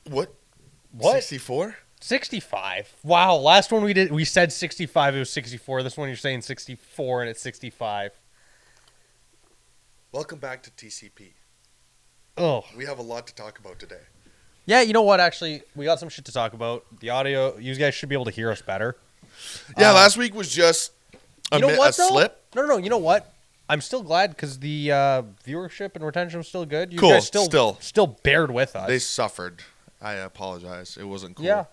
What? What? 64? 65. Wow. Last one we said 65. It was 64. This one you're saying 64 and it's 65. Welcome back to TCP. Oh. We have a lot to talk about today. Yeah, you know what? Actually, we got some shit to talk about. The audio, you guys should be able to hear us better. Yeah, last week was just a slip. No. You know what? I'm still glad because the viewership and retention was still good. You Cool. guys still bared with us. They suffered. I apologize. It wasn't cool. Yeah.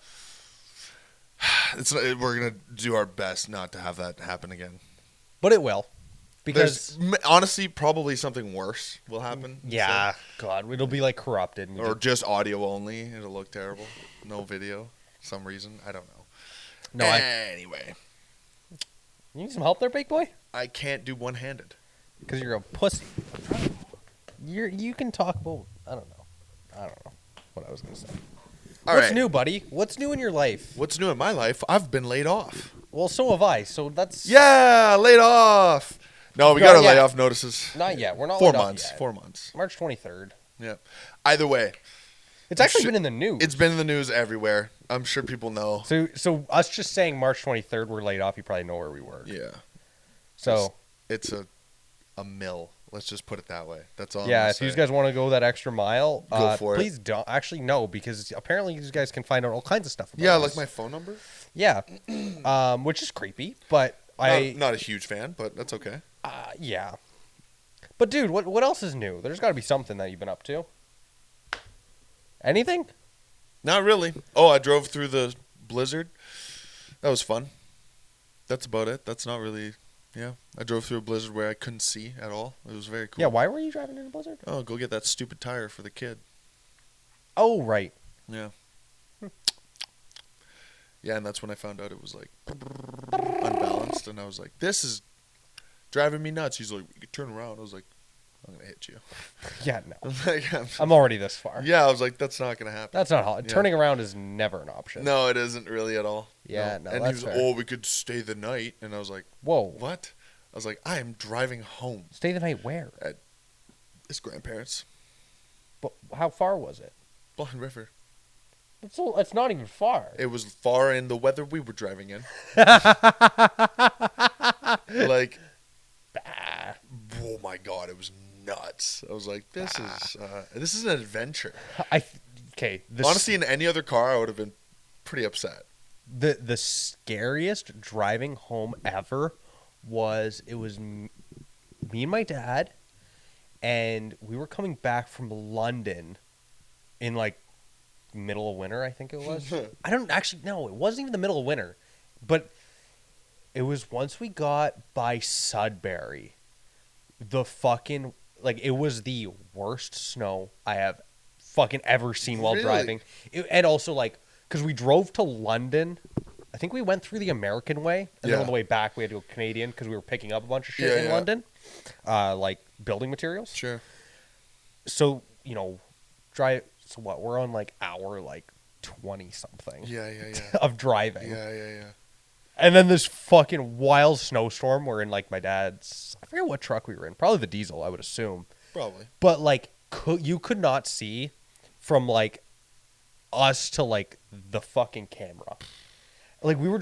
We're going to do our best not to have that happen again. But it will. Because honestly, probably something worse will happen. Yeah. God, it'll be like corrupted. Or just audio only. It'll look terrible. No video. For some reason. I don't know. No. Anyway. You need some help there, big boy? I can't do one-handed. Because you're a pussy. You can talk about... I don't know what I was going to say. What's new, buddy? What's new in your life? What's new in my life? I've been laid off. Well, so have I. So that's... Yeah, laid off. No, we got our layoff notices. Not yet. We're not 4 laid months. off yet. 4 months. March 23rd. Yeah. Either way. It's actually been in the news. It's been in the news everywhere. I'm sure people know. So us just saying March 23rd we're laid off, you probably know where we were. Yeah. So it's a mill. Let's just put it that way. That's all. Yeah, if you guys want to go that extra mile, go for please don't. Actually, no, because apparently you guys can find out all kinds of stuff about Yeah, us. like my phone number? Yeah. Which is creepy, but not a huge fan, but that's okay. Yeah. But dude, what else is new? There's got to be something that you've been up to. Anything? Not really. Oh, I drove through the blizzard. That was fun. That's about it. That's not really... Yeah. I drove through a blizzard where I couldn't see at all. It was very cool. Yeah, why were you driving in a blizzard? Oh, go get that stupid tire for the kid. Oh, right. Yeah. Yeah, and that's when I found out it was like unbalanced, and I was like, this is driving me nuts. He's like, you can turn around. I was like, I'm going to hit you. Yeah, no. I'm already this far. Yeah, I was like, that's not going to happen. That's not hard. Yeah. Turning around is never an option. No, it isn't really at all. Yeah, no, and that's he was fair. like, we could stay the night. And I was like, whoa. What? I was like, I am driving home. Stay the night where? At his grandparents. But how far was it? Blind River. It's not even far. It was far in the weather we were driving in. Like, oh my God, it was nuts. I was like, this is an adventure. Honestly, in any other car, I would have been pretty upset. The scariest driving home ever was me and my dad, and we were coming back from London in like middle of winter, I think it was. I don't actually know. It wasn't even the middle of winter, but it was once we got by Sudbury. The fucking it was the worst snow I have fucking ever seen while driving. And also because we drove to London. I think we went through the American way, and then on the way back we had to go Canadian because we were picking up a bunch of shit in London, like building materials. Sure. So drive. So what? We're on hour 20 something. Yeah. Of driving. Yeah. And then this fucking wild snowstorm. We're in my dad's. I forget what truck we were in. Probably the diesel, I would assume. Probably. But you could not see from us to the fucking camera. We were.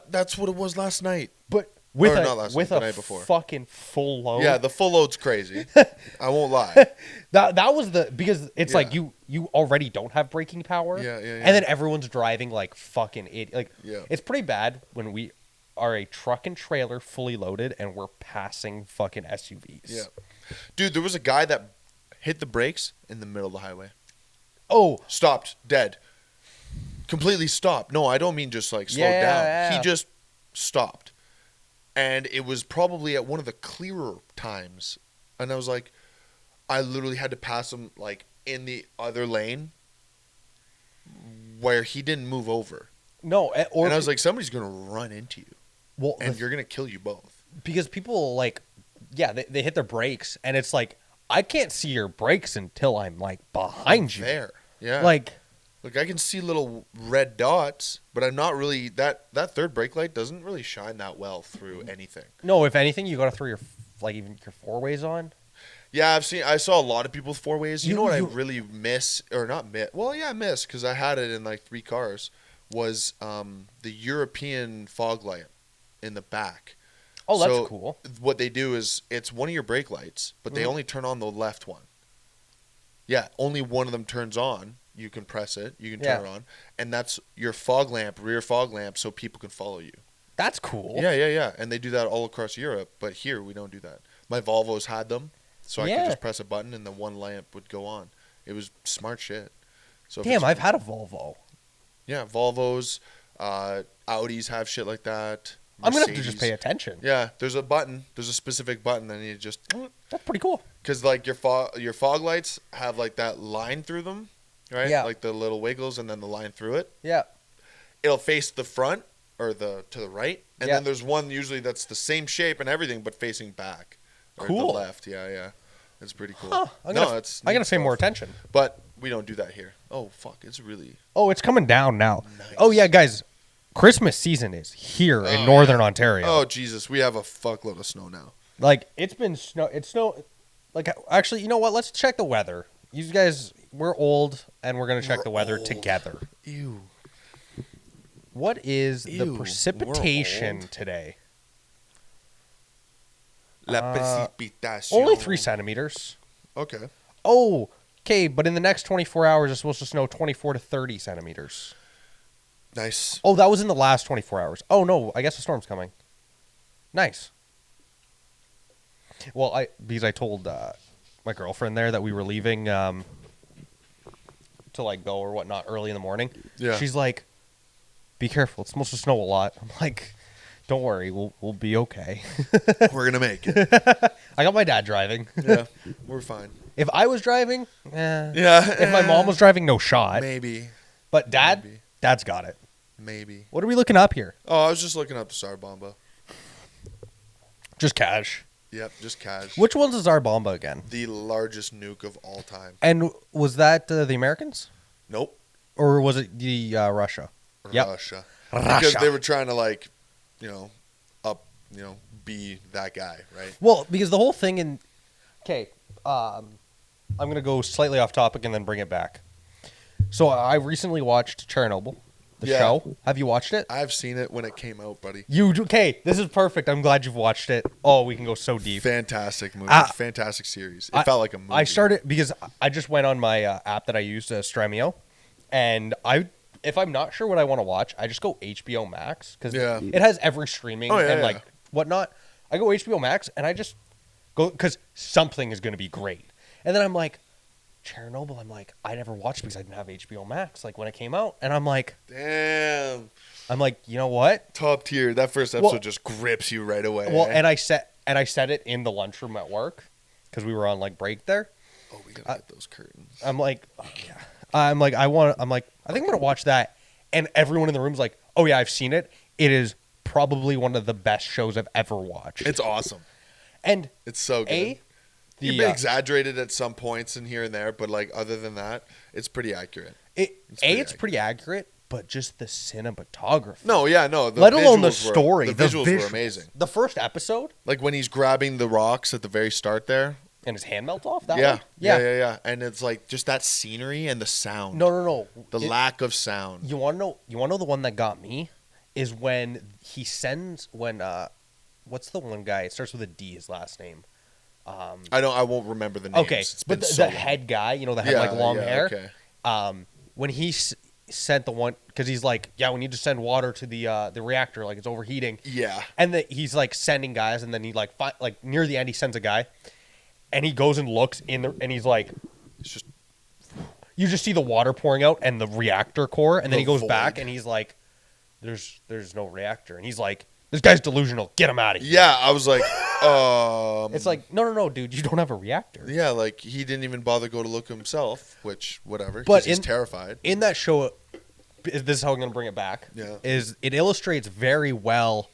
That's what it was last night. But with the night before. Fucking full load. Yeah, the full load's crazy. I won't lie. That was because it's you already don't have braking power. Yeah. And then everyone's driving fucking idiot. It's pretty bad when we are a truck and trailer fully loaded and we're passing fucking SUVs. Yeah. Dude, there was a guy that hit the brakes in the middle of the highway. Oh. Stopped. Dead. Completely stopped. No, I don't mean just slowed down. Yeah. He just stopped. And it was probably at one of the clearer times. And I was like, I literally had to pass him in the other lane where he didn't move over. No. And I was like, somebody's going to run into you. Well, and you're going to kill you both. Because people they hit their brakes and it's I can't see your brakes until I'm behind you. There. Yeah. Look, I can see little red dots, but I'm not really that third brake light doesn't really shine that well through anything. No, if anything, you got to throw your even your four ways on. Yeah, I saw a lot of people with four ways. You know what I really miss, or not miss? Well, yeah, I miss because I had it in like 3 cars. Was the European fog light in the back. Oh, that's cool. What they do is it's one of your brake lights, but they only turn on the left one. Yeah, only one of them turns on. You can press it. You can turn it on. And that's your fog lamp, rear fog lamp, so people can follow you. That's cool. Yeah. And they do that all across Europe, but here we don't do that. My Volvos had them, so I could just press a button and the one lamp would go on. It was smart shit. So damn, I've had a Volvo. Yeah, Volvos, Audis have shit like that. Mercedes. I'm going to have to just pay attention. Yeah, there's a button. There's a specific button that you just... That's pretty cool. Because like your fog lights have like that line through them, right? Yeah. Like the little wiggles and then the line through it. Yeah. It'll face the front or to the right. And then there's one usually that's the same shape and everything but facing back. Or cool. the left. Yeah. It's pretty cool. Huh. I'm going to pay more attention. But we don't do that here. Oh, fuck. It's really... Oh, it's coming down now. Nice. Oh, yeah, guys. Christmas season is here in northern Ontario. Oh, Jesus. We have a fuckload of snow now. Like, it's been snow. It's snow. Like, actually, you know what? Let's check the weather. You guys, we're old, and we're going to check the weather together. Ew. What is the precipitation today? La precipitación. Only 3 centimeters. Okay. Oh, okay, but in the next 24 hours, it's supposed to snow 24 to 30 centimeters. Nice. Oh, that was in the last 24 hours. Oh, no, I guess a storm's coming. Nice. Well, because I told my girlfriend there that we were leaving to, like, go or whatnot early in the morning. Yeah. She's like, be careful. It's supposed to snow a lot. I'm like, don't worry. We'll be okay. We're going to make it. I got my dad driving. Yeah, we're fine. If I was driving, yeah. If my mom was driving, no shot. Maybe. But Dad's got it. Maybe. What are we looking up here? Oh, I was just looking up the tsar bomba. Just cash. Yep, just cash. Which one's the tsar bomba again? The largest nuke of all time. And was that the Americans? Nope. Or was it the Russia? Russia. Because they were trying to, like, be that guy, right? Well, because the whole thing in... Okay, I'm going to go slightly off topic and then bring it back. So I recently watched Chernobyl, the show. Have you watched it? I've seen it when it came out, buddy. Okay, this is perfect. I'm glad you've watched it. Oh, we can go so deep. Fantastic movie. Fantastic series. It felt like a movie. I started... Because I just went on my app that I use, Stremio, and if I'm not sure what I want to watch, I just go HBO Max because it has every streaming and whatnot. I go HBO Max and I just go because something is going to be great. And then I'm like, Chernobyl. I'm like, I never watched because I didn't have HBO Max like when it came out. And I'm like, damn. I'm like, you know what? Top tier. That first episode just grips you right away. Well, and I said it in the lunchroom at work because we were on like break there. Oh, we gotta get those curtains. I'm like, oh, yeah. I think I'm gonna watch that, and everyone in the room's like, "Oh yeah, I've seen it. It is probably one of the best shows I've ever watched." It's awesome, and it's so good. You've been exaggerated at some points in here and there, but like other than that, it's pretty accurate. It's pretty accurate, but just the cinematography. No. Let alone the story. The visuals were amazing. The first episode, like when he's grabbing the rocks at the very start there. And his hand melts off? Yeah. And it's like just that scenery and the sound. No. The lack of sound. You want to know the one that got me? Is when he sends... what's the one guy? It starts with a D, his last name. I won't remember the names. Okay, but the head guy, that had long hair. Okay. When he sent the one... Because he's like, we need to send water to the reactor. Like, it's overheating. Yeah. And he's like sending guys, and then he like near the end, he sends a guy. And he goes and looks and he's like, it's just, you just see the water pouring out and the reactor core, and then he goes void. back and he's like, there's no reactor, and he's like, this guy's delusional, get him out of here. Yeah, I was like, it's like, no, dude, you don't have a reactor. Yeah, like he didn't even bother go to look himself, which whatever. But he's terrified. In that show, this is how I'm gonna bring it back. Yeah, is it illustrates very well,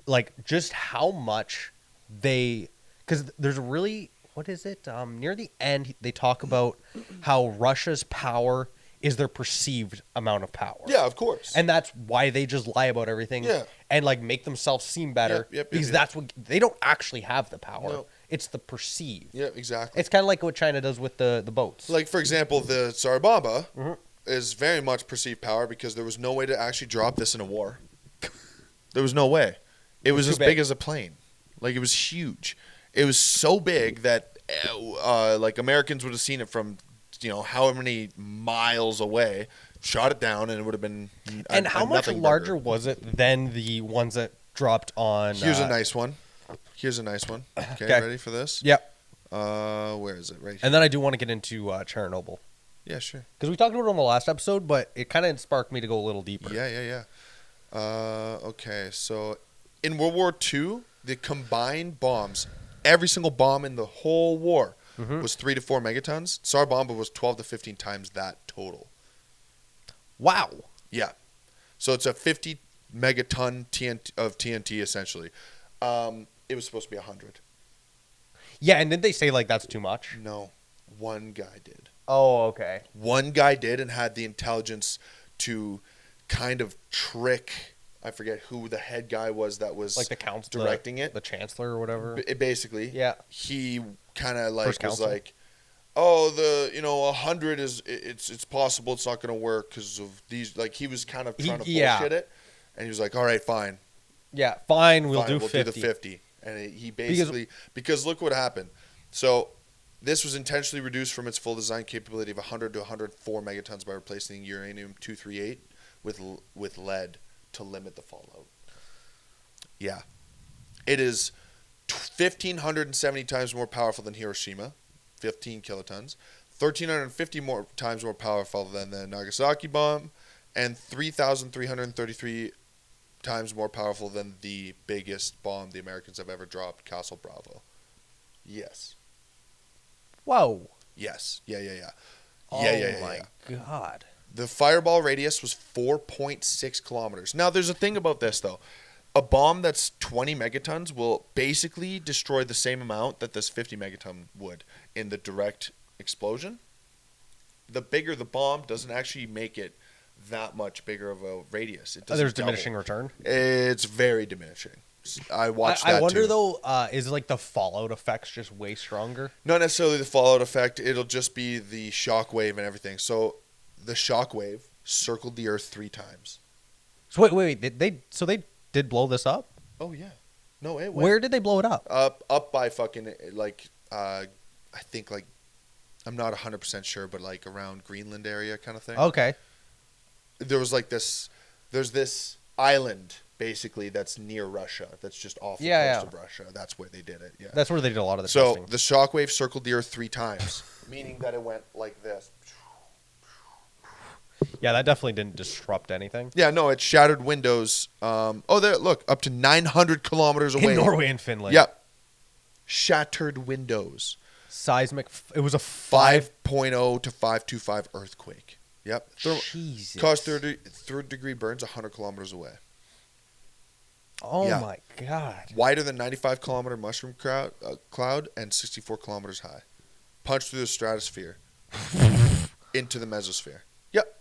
like just how much they. Because there's really, what is it? Near the end, they talk about how Russia's power is their perceived amount of power. Yeah, of course. And that's why they just lie about everything and like make themselves seem better because that's what they don't actually have the power. No. It's the perceived. Yeah, exactly. It's kind of like what China does with the boats. Like, for example, the tsar bomba is very much perceived power because there was no way to actually drop this in a war. There was no way. It was as big as a plane. Like, it was huge. It was so big that like Americans would have seen it from, how many miles away, shot it down, and it would have been and how much larger was it than the ones that dropped on? Here's a nice one. Okay, ready for this? Yep. Where is it? Right here. And then I do want to get into Chernobyl. Yeah, sure. Because we talked about it on the last episode, but it kind of sparked me to go a little deeper. Yeah. Okay, so in World War II, the combined bombs, every single bomb in the whole war was 3 to 4 megatons. Tsar bomba was 12 to 15 times that total. Wow. Yeah. So it's a 50 megaton of TNT essentially. It was supposed to be 100. Yeah, and did they say like that's too much? No, one guy did. Oh, okay. One guy did and had the intelligence to kind of trick. I forget who the head guy was that was like the council directing it. The chancellor or whatever. Basically, yeah. He kind of like was like, "Oh, 100 is it's possible it's not going to work because of these." Like he was kind of trying to bullshit it, and he was like, "All right, fine." Yeah, fine. We'll do 50. Do the 50. And he basically because look what happened. So this was intentionally reduced from its full design capability of 100 to 104 megatons by replacing uranium-238 with lead to limit the fallout. Yeah. It is 1,570 times more powerful than Hiroshima, 15 kilotons, 1,350 more times more powerful than the Nagasaki bomb, and 3,333 times more powerful than the biggest bomb the Americans have ever dropped, Castle Bravo. Yes. Whoa. Yes. Yeah. Oh my God. The fireball radius was 4.6 kilometers. Now, there's a thing about this, though. A bomb that's 20 megatons will basically destroy the same amount that this 50 megaton would in the direct explosion. The bigger the bomb doesn't actually make it that much bigger of a radius. It doesn't There's double. diminishing return? It's very diminishing. I watched that I wonder, too. though, is like the fallout effects just way stronger? Not necessarily the fallout effect. It'll just be the shock wave and everything. So the shock wave circled the Earth 3 times. So wait. They did blow this up? Oh, yeah. No, it went. Where did they blow it up? Up by fucking, like, I think, like, I'm not 100% sure, but, like, around Greenland area kind of thing. Okay. There was, like, there's this island, basically, that's near Russia. That's just off the coast of Russia. That's where they did it, yeah. That's where they did a lot of the testing. So the shockwave circled the Earth 3 times, meaning that it went like this. Yeah, that definitely didn't disrupt anything. Yeah, no, it shattered windows. There, look, up to 900 kilometers away. In Norway and Finland. Yep. Shattered windows. Seismic. It was a 5.0 to 5.25 earthquake. Yep. Jesus. Caused third degree burns 100 kilometers away. Oh, my God. Wider than 95 kilometer mushroom cloud and 64 kilometers high. Punched through the stratosphere into the mesosphere. Yep.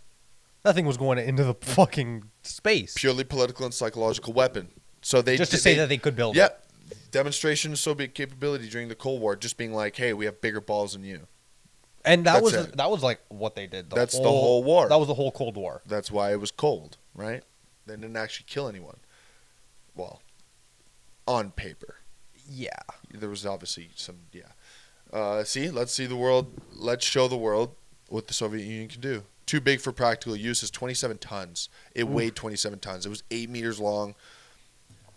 That thing was going into the fucking space. Purely political and psychological weapon. So they just to say that they could build it. Yep. Demonstration of Soviet capability during the Cold War, just being like, hey, we have bigger balls than you. And that was like what they did. That's the whole war. That was the whole Cold War. That's why it was cold, right? They didn't actually kill anyone. Well, on paper. Yeah. There was obviously some, let's see the world. Let's show the world what the Soviet Union can do. Too big for practical use is 27 tons. It weighed 27 tons. It was 8 meters long.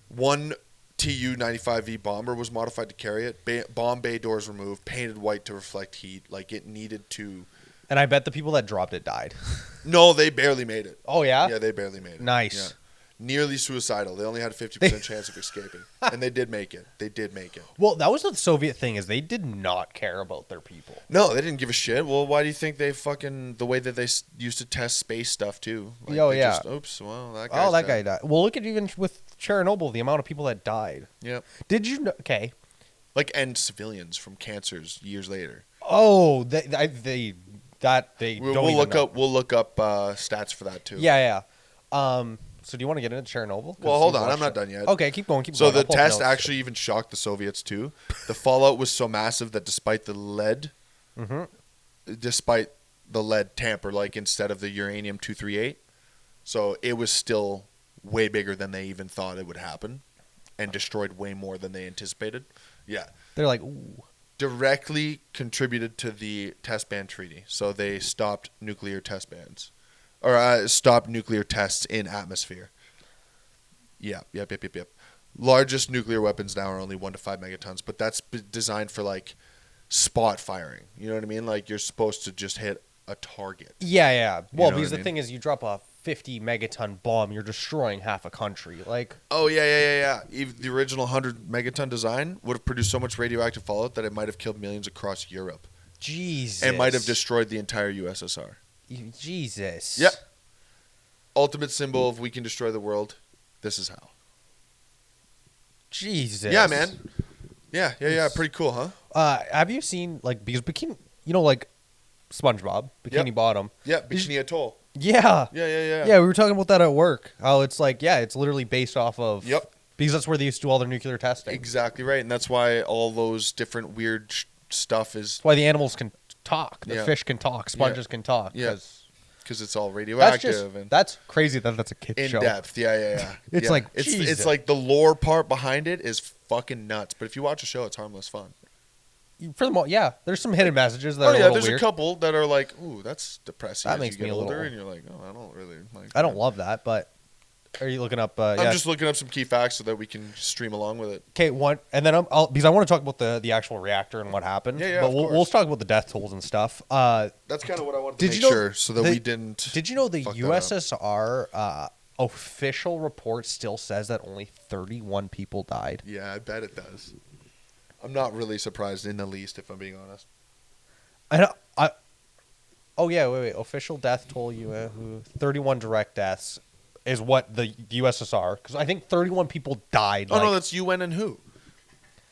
One Tu-95V bomber was modified to carry it. Bomb bay doors removed, painted white to reflect heat. Like it needed to. And I bet the people that dropped it died. No, they barely made it. Oh, yeah? Yeah, they barely made it. Nice. Yeah. Nearly suicidal. They only had a 50% chance of escaping. And they did make it. Well, that was the Soviet thing, is they did not care about their people. No, they didn't give a shit. Well, why do you think they the way that they used to test space stuff, too? Like, oops, well, that guy died. Well, look at even with Chernobyl, the amount of people that died. Yep. Did you know? Okay. Like, and civilians from cancers years later. Oh, we'll look up stats for that, too. Yeah. So do you want to get into Chernobyl? Well, hold on. I'm not done yet. Okay, keep going. So the test actually even shocked the Soviets too. The fallout was so massive that despite the lead tamper, like instead of the uranium-238, so it was still way bigger than they even thought it would happen, and destroyed way more than they anticipated. Yeah, they're like, ooh. Directly contributed to the test ban treaty. So they stopped nuclear test bans, or stopped nuclear tests in atmosphere. Yep. Largest nuclear weapons now are only 1 to 5 megatons, but that's designed for like spot firing. You know what I mean? Like you're supposed to just hit a target. Yeah. Well, because the thing is, you drop a 50 megaton bomb, you're destroying half a country. Like, oh yeah. Even the original 100 megaton design would have produced so much radioactive fallout that it might have killed millions across Europe. Jesus. And might have destroyed the entire USSR. Jesus. Yep. Ultimate symbol of we can destroy the world. This is how. Jesus. Yeah, man. Yeah. Pretty cool, huh? Have you seen like because bikini? You know, like SpongeBob, Bikini Bottom. Yeah, Bikini Atoll. Yeah. Yeah. Yeah, we were talking about that at work. How it's like, it's literally based off of. Yep. Because that's where they used to do all their nuclear testing. Exactly right, and that's why all those different weird stuff is. That's why the animals can talk. The fish can talk. Sponges can talk. Yeah. Because it's all radioactive. That's crazy that that's a kid's show. In depth, yeah. It's like it's like the lore part behind it is fucking nuts. But if you watch a show, it's harmless fun. For the most, there's some hidden messages that are a little there's weird. a couple that are like, ooh, that's depressing. That makes me a little older, and you're like, oh, I don't really like. I don't love that, but are you looking up? I'm just looking up some key facts so that we can stream along with it. Okay, and then I'll because I want to talk about the actual reactor and what happened. Yeah, but we'll talk about the death tolls and stuff. That's kind of what I wanted to make sure so that we didn't. Did you know the USSR official report still says that only 31 people died? Yeah, I bet it does. I'm not really surprised in the least, if I'm being honest. Wait. Official death toll, 31 direct deaths is what the USSR, because I think 31 people died. No, that's UN and WHO.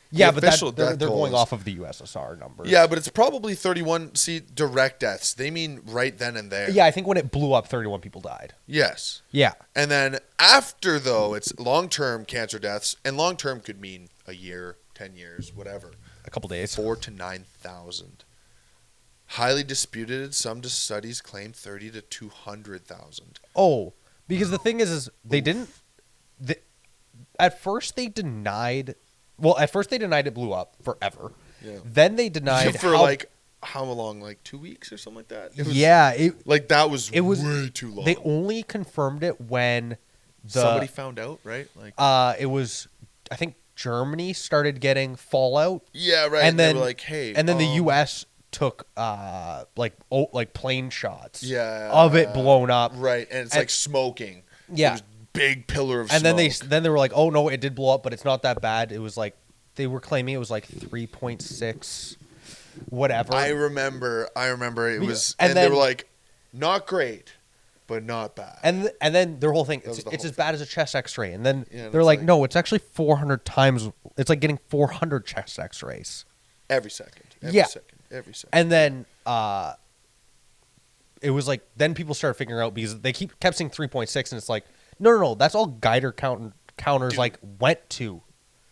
Yeah, but they're going off of the USSR numbers. Yeah, but it's probably 31, direct deaths. They mean right then and there. Yeah, I think when it blew up, 31 people died. Yes. Yeah. And then after, though, it's long-term cancer deaths, and long-term could mean a year, 10 years, whatever. A couple days. 4,000 to 9,000. Highly disputed. Some studies claim 30,000 to 200,000. Oh, because the thing is they didn't. At first they denied. Well, at first they denied it blew up forever. Yeah. Then they denied for how long? Like 2 weeks or something like that. That was way too long. They only confirmed it when somebody found out, right? It was, I think, Germany started getting fallout. Yeah, right. And then they were like, hey, and then the U.S. took plane shots. Yeah. Of it blown up. Right, and it's like smoking. Yeah. It was big pillar of and smoke. Then they were like, oh no, it did blow up, but it's not that bad. It was like they were claiming it was like 3.6 whatever. I remember it was, and they were like, not great, but not bad. And then their whole thing, it's as bad as a chest X-ray. And then they're like, no, it's actually 400 times. It's like getting 400 chest X-rays every second. Every second. And then it was like, then people started figuring out, because they kept saying 3.6, and it's like, no, that's all Geiger counters went to.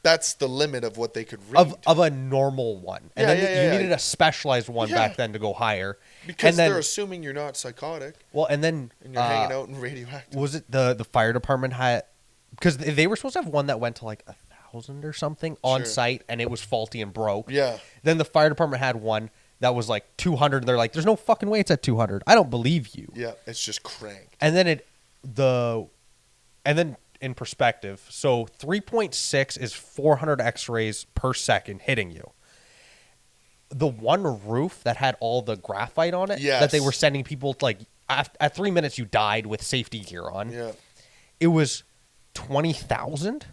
That's the limit of what they could read. Of a normal one. And then you needed a specialized one back then to go higher. Because they're assuming you're not psychotic. Well, and then... And you're hanging out in radioactive. Was it the fire department had... Because they were supposed to have one that went to like 1,000 or something on site, and it was faulty and broke. Yeah. Then the fire department had one that was like 200, and they're like, there's no fucking way it's at 200. I don't believe you. Yeah, it's just cranked. And then in perspective, so 3.6 is 400 X-rays per second hitting you. The one roof that had all the graphite on it, that they were sending people to, like, at 3 minutes you died with safety gear on. Yeah. It was 20,000.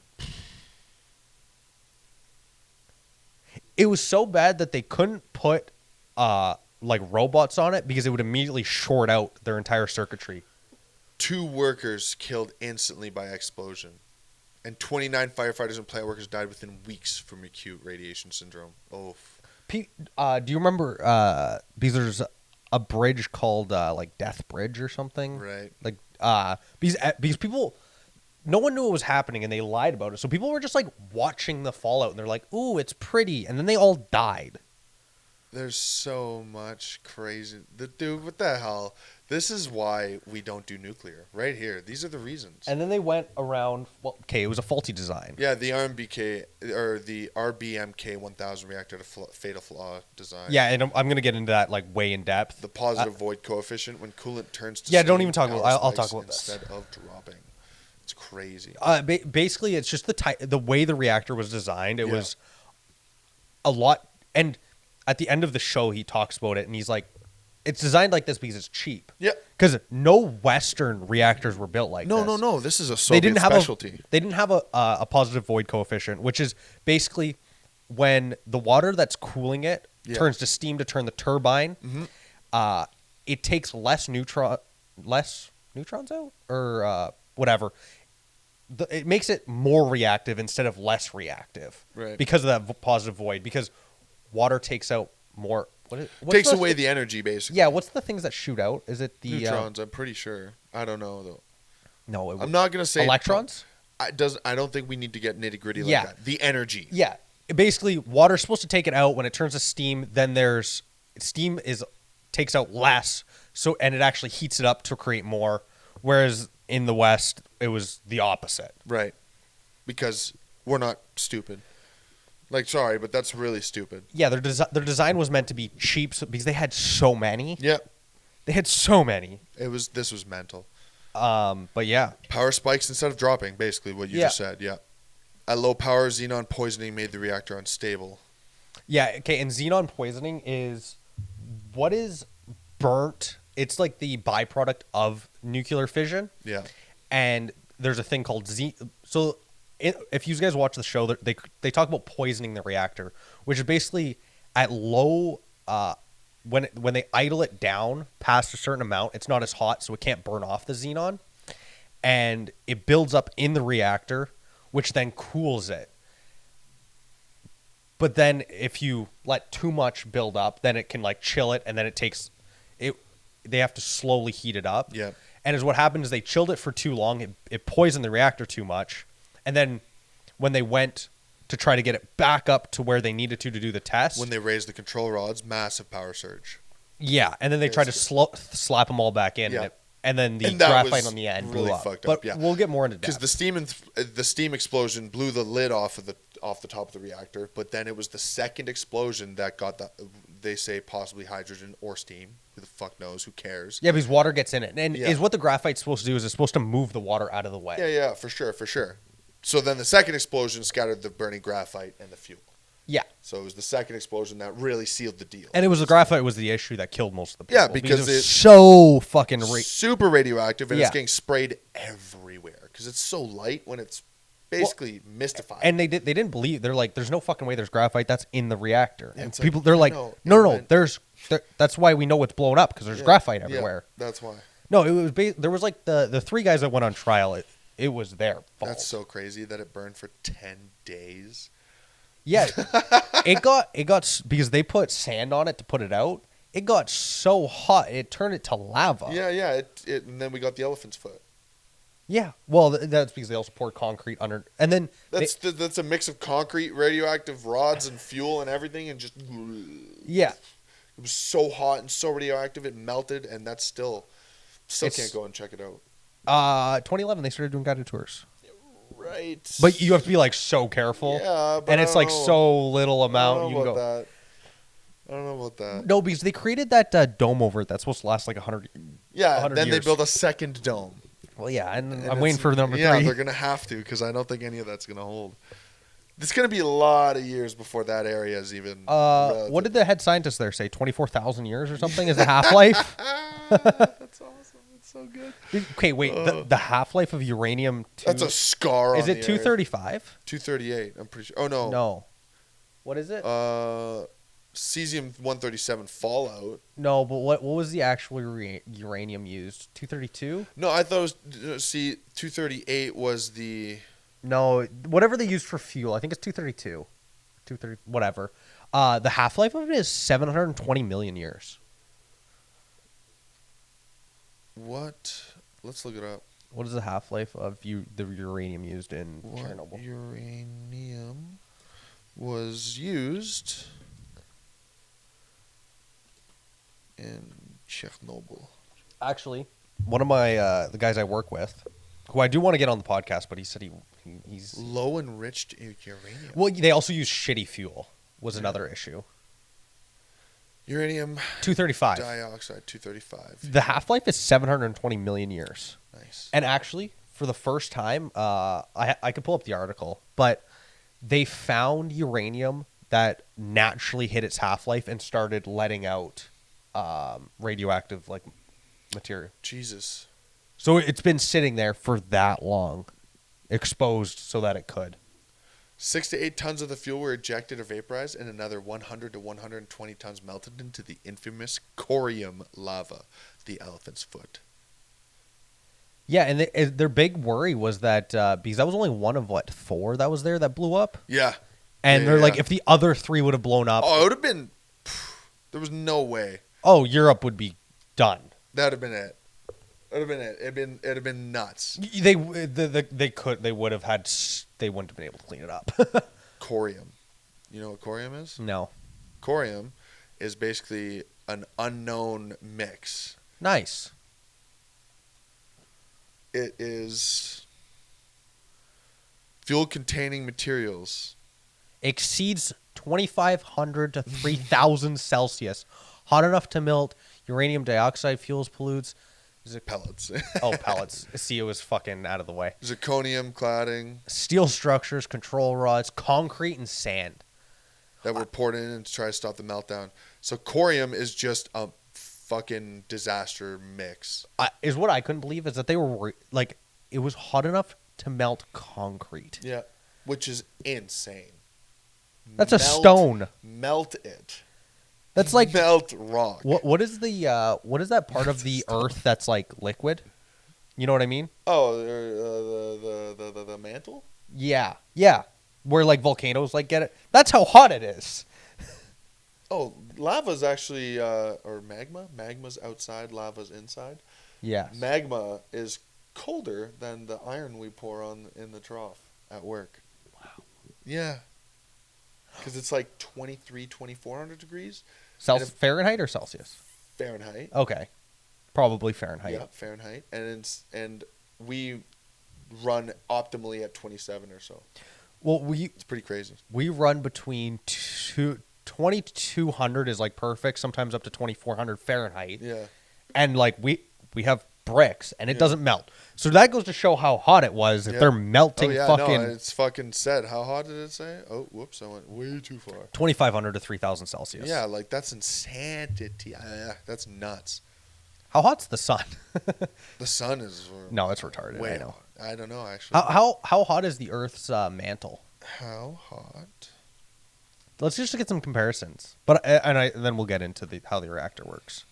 It was so bad that they couldn't put robots on it because it would immediately short out their entire circuitry. 2 workers killed instantly by explosion, and 29 firefighters and plant workers died within weeks from acute radiation syndrome. Oh. Do you remember? Because there's a bridge called Death Bridge or something, right? Like because people, no one knew what was happening, and they lied about it. So people were just like watching the fallout, and they're like, "Ooh, it's pretty," and then they all died. There's so much crazy. Dude, what the hell? This is why we don't do nuclear. Right here. These are the reasons. And then they went around. Well, okay, it was a faulty design. Yeah, the RBMK 1000 reactor to fatal flaw design. Yeah, and I'm going to get into that like way in depth. The positive void coefficient when coolant turns to yeah, don't even talk about. I'll talk about instead this. of dropping. It's crazy. Basically, it's just the way the reactor was designed. It was a lot. And at the end of the show, he talks about it, and he's like, "It's designed like this because it's cheap." Yeah. Because no Western reactors were built like this. No. This is a Soviet specialty. They didn't have a positive void coefficient, which is basically when the water that's cooling it turns to steam to turn the turbine. Mm-hmm. It takes less neutrons out, or whatever. It makes it more reactive instead of less reactive, right? Because of that positive void. Because water takes out more. Takes away the energy, basically. Yeah, what's the things that shoot out? Is it the neutrons? I'm pretty sure. I don't know though. No, I'm not gonna say electrons. I don't think we need to get nitty gritty like that. The energy. Yeah, basically, water's supposed to take it out when it turns to steam. Then steam takes out less, and it actually heats it up to create more. Whereas in the West, it was the opposite. Right, because we're not stupid. Like, sorry, but that's really stupid. Yeah, their design was meant to be cheap because they had so many. Yeah. They had so many. This was mental. But yeah. Power spikes instead of dropping, basically what you just said, yeah. At low power, xenon poisoning made the reactor unstable. Yeah, okay, and xenon poisoning is what is burnt. It's like the byproduct of nuclear fission. Yeah. And there's a thing called so if you guys watch the show, they talk about poisoning the reactor, which is basically at low when they idle it down past a certain amount, it's not as hot, so it can't burn off the xenon, and it builds up in the reactor, which then cools it. But then if you let too much build up, then it can like chill it, and then it takes it. They have to slowly heat it up. Yeah. And as what happened is they chilled it for too long, it poisoned the reactor too much. And then when they went to try to get it back up to where they needed to do the test. When they raised the control rods, massive power surge. Yeah, and then they tried to slap them all back in. Yeah. And then the graphite on the end blew up. Fucked up. But we'll get more into that. Because the steam explosion blew the lid off the top of the reactor. But then it was the second explosion that got they say possibly hydrogen or steam. Who the fuck knows? Who cares? Yeah, because water gets in it. And is what the graphite's supposed to do is it's supposed to move the water out of the way. Yeah, for sure. So then the second explosion scattered the burning graphite and the fuel. Yeah. So it was the second explosion that really sealed the deal. And it was the graphite was the issue that killed most of the people. Yeah, because it's so fucking super radioactive, and it's getting sprayed everywhere because it's so light when it's basically mystified. And they didn't believe. They're like, there's no fucking way there's graphite that's in the reactor. And people, they're like, no, that's why we know it's blown up because there's graphite everywhere. Yeah, that's why. No, it was there was like the three guys that went on trial. It was their fault. That's so crazy that it burned for 10 days. Yeah, it got because they put sand on it to put it out. It got so hot it turned it to lava. Yeah. And then we got the elephant's foot. Yeah, well, that's because they also poured concrete under, and then that's a mix of concrete, radioactive rods, and fuel and everything, and just yeah, it was so hot and so radioactive it melted, and that's still can't go and check it out. 2011 they started doing guided tours. Right. But you have to be like so careful. Yeah, but and it's like so little amount. You can go. I don't know about that. No, because they created that dome over it that's supposed to last like 100. Yeah. 100 then years. They built a second dome. Well, yeah, and I'm waiting for number 3. Yeah, they're gonna have to because I don't think any of that's gonna hold. It's gonna be a lot of years before that area is even. What did the head scientist there say? 24,000 years or something is the half-life. That's awesome. So good. Okay, wait. The half-life of uranium. That's a scar. Is it 235? 238. I'm pretty sure. Oh no. No. What is it? Cesium-137 fallout. No, but what was the actual uranium used? 232? No, I thought it was. 238 was the. No, whatever they used for fuel. I think it's 232. 230, whatever. The half-life of it is 720 million years. What? Let's look it up. What is the half-life of the uranium used in Chernobyl? Uranium was used in Chernobyl. Actually, one of my the guys I work with, who I do want to get on the podcast, but he said he's low enriched uranium. Well, they also use shitty fuel. Was another issue. Uranium 235 dioxide 235. The half-life is 720 million years. Nice. And actually, for the first time, I could pull up the article, but they found uranium that naturally hit its half-life and started letting out radioactive like material. Jesus. So it's been sitting there for that long, exposed so that it could. 6 to 8 tons of the fuel were ejected or vaporized, and another 100 to 120 tons melted into the infamous corium lava, the elephant's foot. Yeah, and their big worry was that because that was only one of 4 that was there that blew up. Yeah. And they're like, if the other 3 would have blown up, it would have been. There was no way. Oh, Europe would be done. That would have been it. That would have been it. It'd have been nuts. They would have had. They wouldn't have been able to clean it up. Corium. You know what corium is? No. Corium is basically an unknown mix. Nice. It is fuel-containing materials. Exceeds 2,500 to 3,000 Celsius. Hot enough to melt uranium dioxide fuels pollutes. Pellets. Pellets. See, it was fucking out of the way. Zirconium cladding. Steel structures, control rods, concrete, and sand. That were poured in to try to stop the meltdown. So corium is just a fucking disaster mix. Is what I couldn't believe is that they were like, it was hot enough to melt concrete. Yeah, which is insane. That's a stone. Melt it. That's like melt rock. What is that part of the earth that's like liquid? You know what I mean? Oh, the mantle? Yeah. Where like volcanoes like get it. That's how hot it is. Oh, lava's actually or magma. Magma's outside, lava's inside. Yeah. Magma is colder than the iron we pour on in the trough at work. Wow. Yeah. Because it's like 2,400 degrees. Fahrenheit or Celsius? Fahrenheit. Okay. Probably Fahrenheit. Yeah, Fahrenheit. And we run optimally at 27 or so. Well, it's pretty crazy. We run between 2,200 is like perfect, sometimes up to 2,400 Fahrenheit. Yeah. And like we have bricks and it doesn't melt. So that goes to show how hot it was if they're melting fucking... No, it's fucking said. How hot did it say? Oh, whoops, I went way too far. 2,500 to 3,000 Celsius. Yeah, like that's insanity. That's nuts. How hot's the sun? The sun is... No, it's retarded. Way I know. I don't know, actually. How hot is the Earth's mantle? How hot? Let's just get some comparisons. Then we'll get into how the reactor works.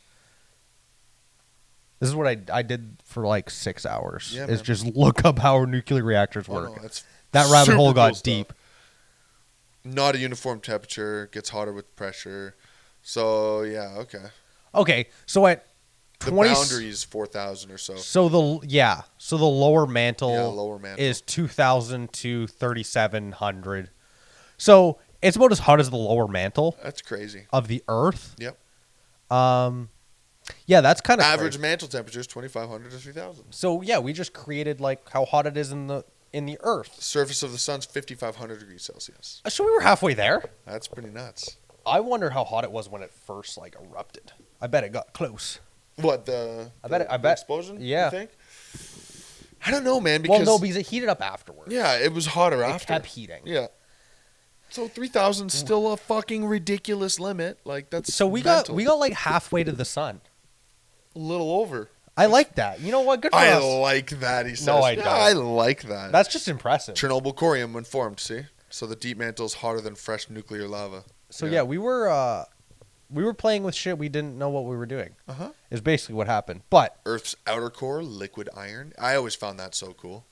This is what I did for like 6 hours. Yeah, is just look up how nuclear reactors work. No, that rabbit hole got cool deep. Not a uniform temperature. Gets hotter with pressure. So, yeah, okay. Okay, so at the boundary is 4,000 or so. So the lower mantle, mantle is 2,000 to 3,700. So it's about as hot as the lower mantle. That's crazy. Of the Earth. Yep. Yeah, that's kind of average crazy. mantle temperature is 2,500 to 3,000. So yeah, we just created like how hot it is in the Earth. The surface of the sun's 5,500 degrees Celsius. So we were halfway there. That's pretty nuts. I wonder how hot it was when it first like erupted. I bet it got close. What I bet explosion? Yeah. You think? I don't know, man. Because because it heated up afterwards. Yeah, it was hotter after. It kept heating. Yeah. So 3,000 is still a fucking ridiculous limit. Like that's so we got like halfway to the sun. A little over. I like that. You know what? Good for us. I like that. He says. No, I don't. I like that. That's just impressive. Chernobyl corium when formed. See, so the deep mantle is hotter than fresh nuclear lava. So yeah, we were playing with shit we didn't know what we were doing. Is basically what happened. But Earth's outer core, liquid iron. I always found that so cool.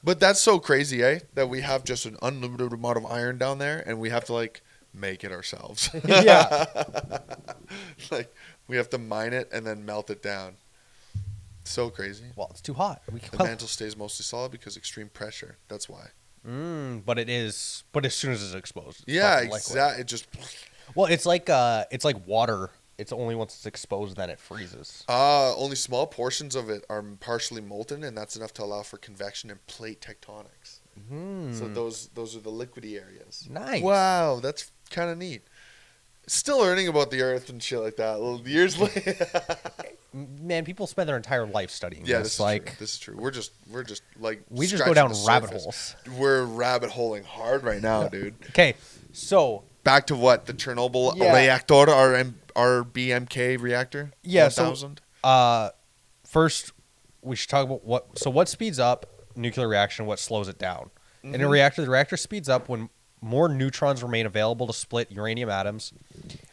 But that's so crazy, eh? That we have just an unlimited amount of iron down there, and we have to like make it ourselves. Yeah. Like we have to mine it and then melt it down. So crazy. Well, it's too hot. The mantle stays mostly solid because extreme pressure. That's why. But it is. But as soon as it's exposed, yeah, exactly. It just. Well, it's like water. It's only once it's exposed then it freezes. Only small portions of it are partially molten, and that's enough to allow for convection and plate tectonics. So those are the liquidy areas. Nice. Wow, that's kind of neat. Still learning about the Earth and shit like that. Years later. Man, people spend their entire life studying this. This is true. We're just like we just go down rabbit holes. We're rabbit holing hard right now, dude. Okay, so back to what the Chernobyl reactor, RBMK reactor. Yeah. 1000? So, first we should talk about what speeds up nuclear reaction. What slows it down? In a reactor, the reactor speeds up when more neutrons remain available to split uranium atoms.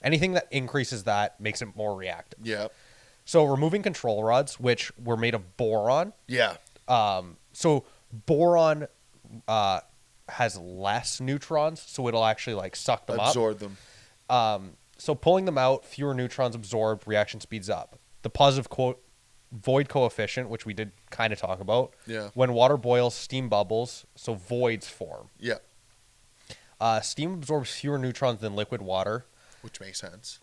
Anything that increases that makes it more reactive. Yeah. So removing control rods, which were made of boron. Yeah. So boron has less neutrons, so it'll actually like suck them absorb them. So pulling them out, fewer neutrons absorbed, reaction speeds up. The positive void coefficient, which we did kind of talk about. Yeah. When water boils, steam bubbles, so voids form. Yeah. Steam absorbs fewer neutrons than liquid water. Which makes sense.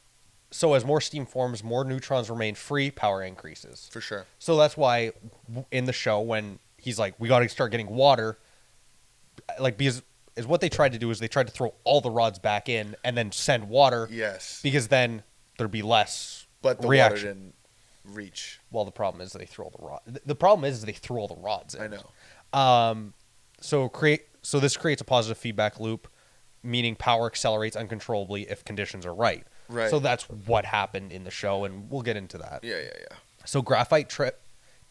So as more steam forms, more neutrons remain free, power increases. For sure. So that's why in the show when he's like, we got to start getting water, like because what they tried to do is they tried to throw all the rods back in and then send water. Yes. Because then there'd be less but the reaction. Water didn't reach. Well, the problem is they threw all the rods. The problem is they threw all the rods in. I know. So this creates a positive feedback loop, meaning power accelerates uncontrollably if conditions are right. Right. So that's what happened in the show, and we'll get into that. Yeah. So graphite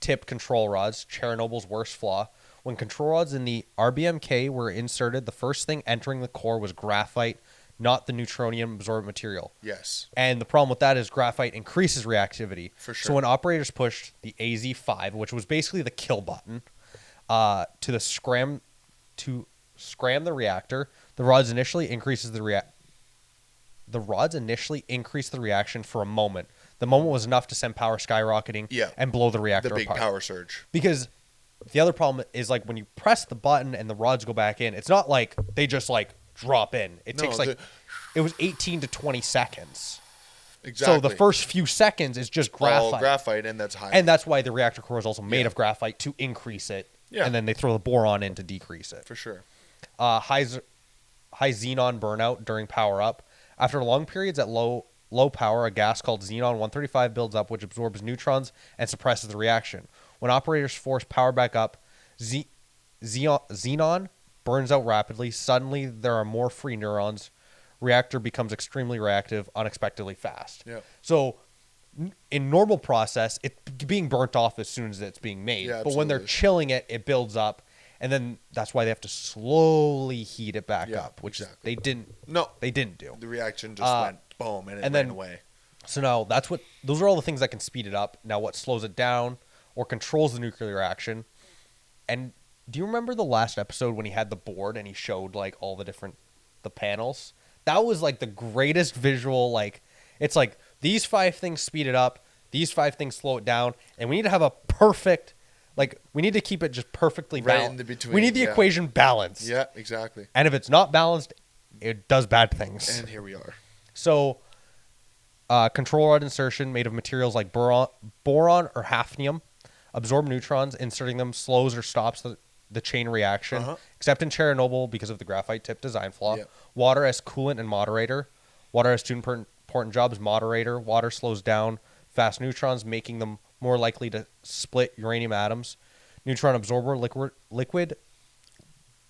tip control rods, Chernobyl's worst flaw. When control rods in the RBMK were inserted, the first thing entering the core was graphite, not the neutronium absorbent material. Yes. And the problem with that is graphite increases reactivity. For sure. So when operators pushed the AZ5, which was basically the kill button, to scram the reactor, the rods initially increase the reaction for a moment. The moment was enough to send power skyrocketing and blow the reactor apart. The big power surge. Because the other problem is like when you press the button and the rods go back in, it's not like they just like drop in. It takes it was 18 to 20 seconds. Exactly. So the first few seconds is just graphite. All graphite, and that's high. And that's why the reactor core is also made of graphite to increase it. Yeah. And then they throw the boron in to decrease it. For sure. High xenon burnout during power up. After long periods at low power, a gas called xenon-135 builds up, which absorbs neutrons and suppresses the reaction. When operators force power back up, xenon burns out rapidly. Suddenly, there are more free neurons. Reactor becomes extremely reactive, unexpectedly fast. Yeah. So, in normal process, it's being burnt off as soon as it's being made. Yeah, but when they're chilling it, it builds up. And then that's why they have to slowly heat it back up, which they didn't. No, they didn't do. The reaction just went boom, and it ran away. So now those are all the things that can speed it up. Now, what slows it down or controls the nuclear reaction? And do you remember the last episode when he had the board and he showed like all the panels? That was like the greatest visual. Like it's like these 5 things speed it up, these 5 things slow it down, and we need to have a perfect. Like, we need to keep it just perfectly balanced. Right in between. We need the equation balanced. Yeah, exactly. And if it's not balanced, it does bad things. And here we are. So, control rod insertion made of materials like boron or hafnium absorb neutrons. Inserting them slows or stops the chain reaction. Except in Chernobyl because of the graphite tip design flaw. Yeah. Water as coolant and moderator. Water has 2 important jobs. Moderator. Water slows down fast neutrons, making them more likely to split uranium atoms. Neutron absorber, liquid.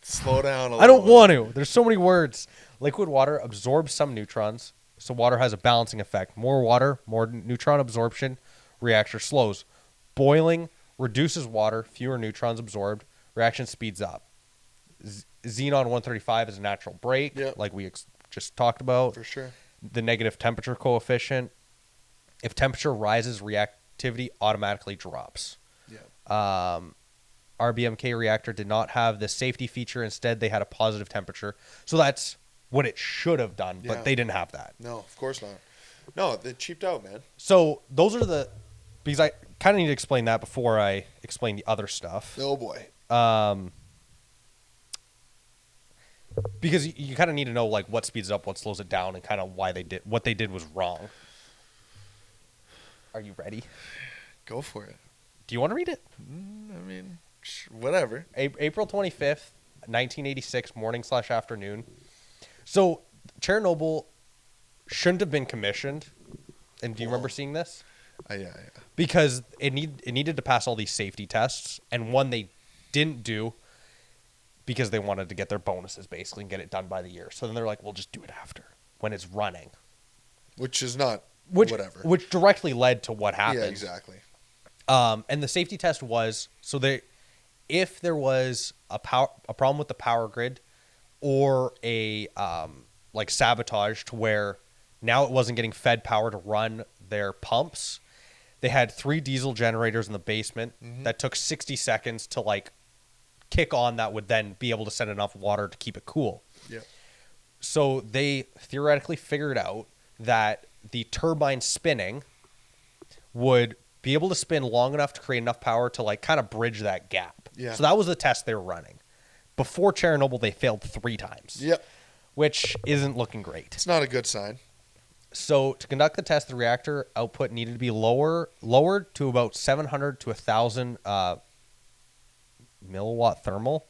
Slow down a little I don't want to. There's so many words. Liquid water absorbs some neutrons, so water has a balancing effect. More water, more neutron absorption, reactor slows. Boiling reduces water, fewer neutrons absorbed, reaction speeds up. Xenon-135 is a natural break, like we just talked about. For sure. The negative temperature coefficient. If temperature rises, reactivity automatically drops. Yeah. RBMK reactor did not have the safety feature. Instead, they had a positive temperature. So that's what it should have done, but they didn't have that. No, of course not. No, they cheaped out, man. So those are because kind of need to explain that before I explain the other stuff. Oh boy. Because you kind of need to know like what speeds it up, what slows it down, and kind of why what they did was wrong. Are you ready? Go for it. Do you want to read it? I mean, whatever. April 25th, 1986, morning/afternoon. So Chernobyl shouldn't have been commissioned. And do you remember seeing this? Yeah. Because it needed to pass all these safety tests, and one they didn't do because they wanted to get their bonuses basically and get it done by the year. So then they're like, we'll just do it after when it's running. Which is not whatever. Which directly led to what happened. Yeah, exactly. And the safety test was, if there was a problem with the power grid or a like sabotage to where now it wasn't getting fed power to run their pumps, they had 3 diesel generators in the basement that took 60 seconds to like kick on, that would then be able to send enough water to keep it cool. Yeah. So they theoretically figured out that the turbine spinning would be able to spin long enough to create enough power to like kind of bridge that gap. Yeah. So that was the test they were running. Before Chernobyl, they failed 3 times. Yep. Which isn't looking great. It's not a good sign. So to conduct the test, the reactor output needed to be lowered to about 700 to 1,000 milliwatt thermal.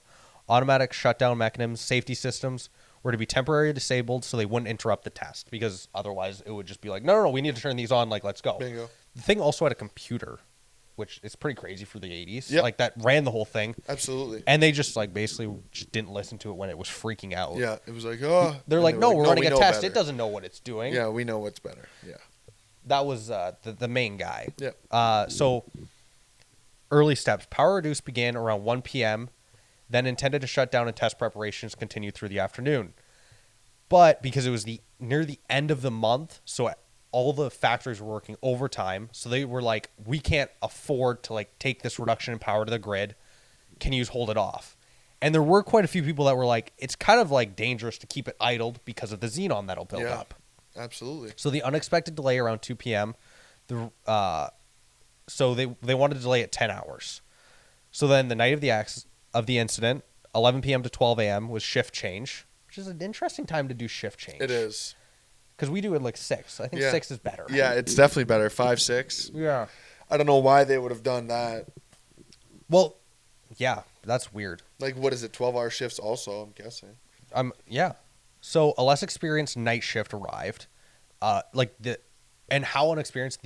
Automatic shutdown mechanisms, safety systems were to be temporarily disabled so they wouldn't interrupt the test, because otherwise it would just be like, no, we need to turn these on, like, let's go. Bingo. The thing also had a computer, which is pretty crazy for the 80s. Yep. Like, that ran the whole thing. Absolutely. And they just, like, basically just didn't listen to it when it was freaking out. Yeah, it was like, oh. They're like, no, we're running a test. Better. It doesn't know what it's doing. Yeah, we know what's better. Yeah. That was the main guy. Yeah. So, early steps. Power reduce began around 1 p.m., then intended to shut down and test preparations continued through the afternoon. But because it was near the end of the month, so all the factories were working overtime, so they were like, we can't afford to like take this reduction in power to the grid. Can you just hold it off? And there were quite a few people that were like, it's kind of like dangerous to keep it idled because of the xenon that'll build up. Absolutely. So the unexpected delay around 2 p.m., so they wanted to delay it 10 hours. So then the night of the incident, 11 p.m. to 12 a.m. was shift change, which is an interesting time to do shift change. It is. Because we do it like 6. I think 6 is better. Yeah, it's definitely better. 5, 6. Yeah. I don't know why they would have done that. Well, yeah, that's weird. Like, what is it, 12-hour shifts also, I'm guessing. Yeah. So a less experienced night shift arrived. And how unexperienced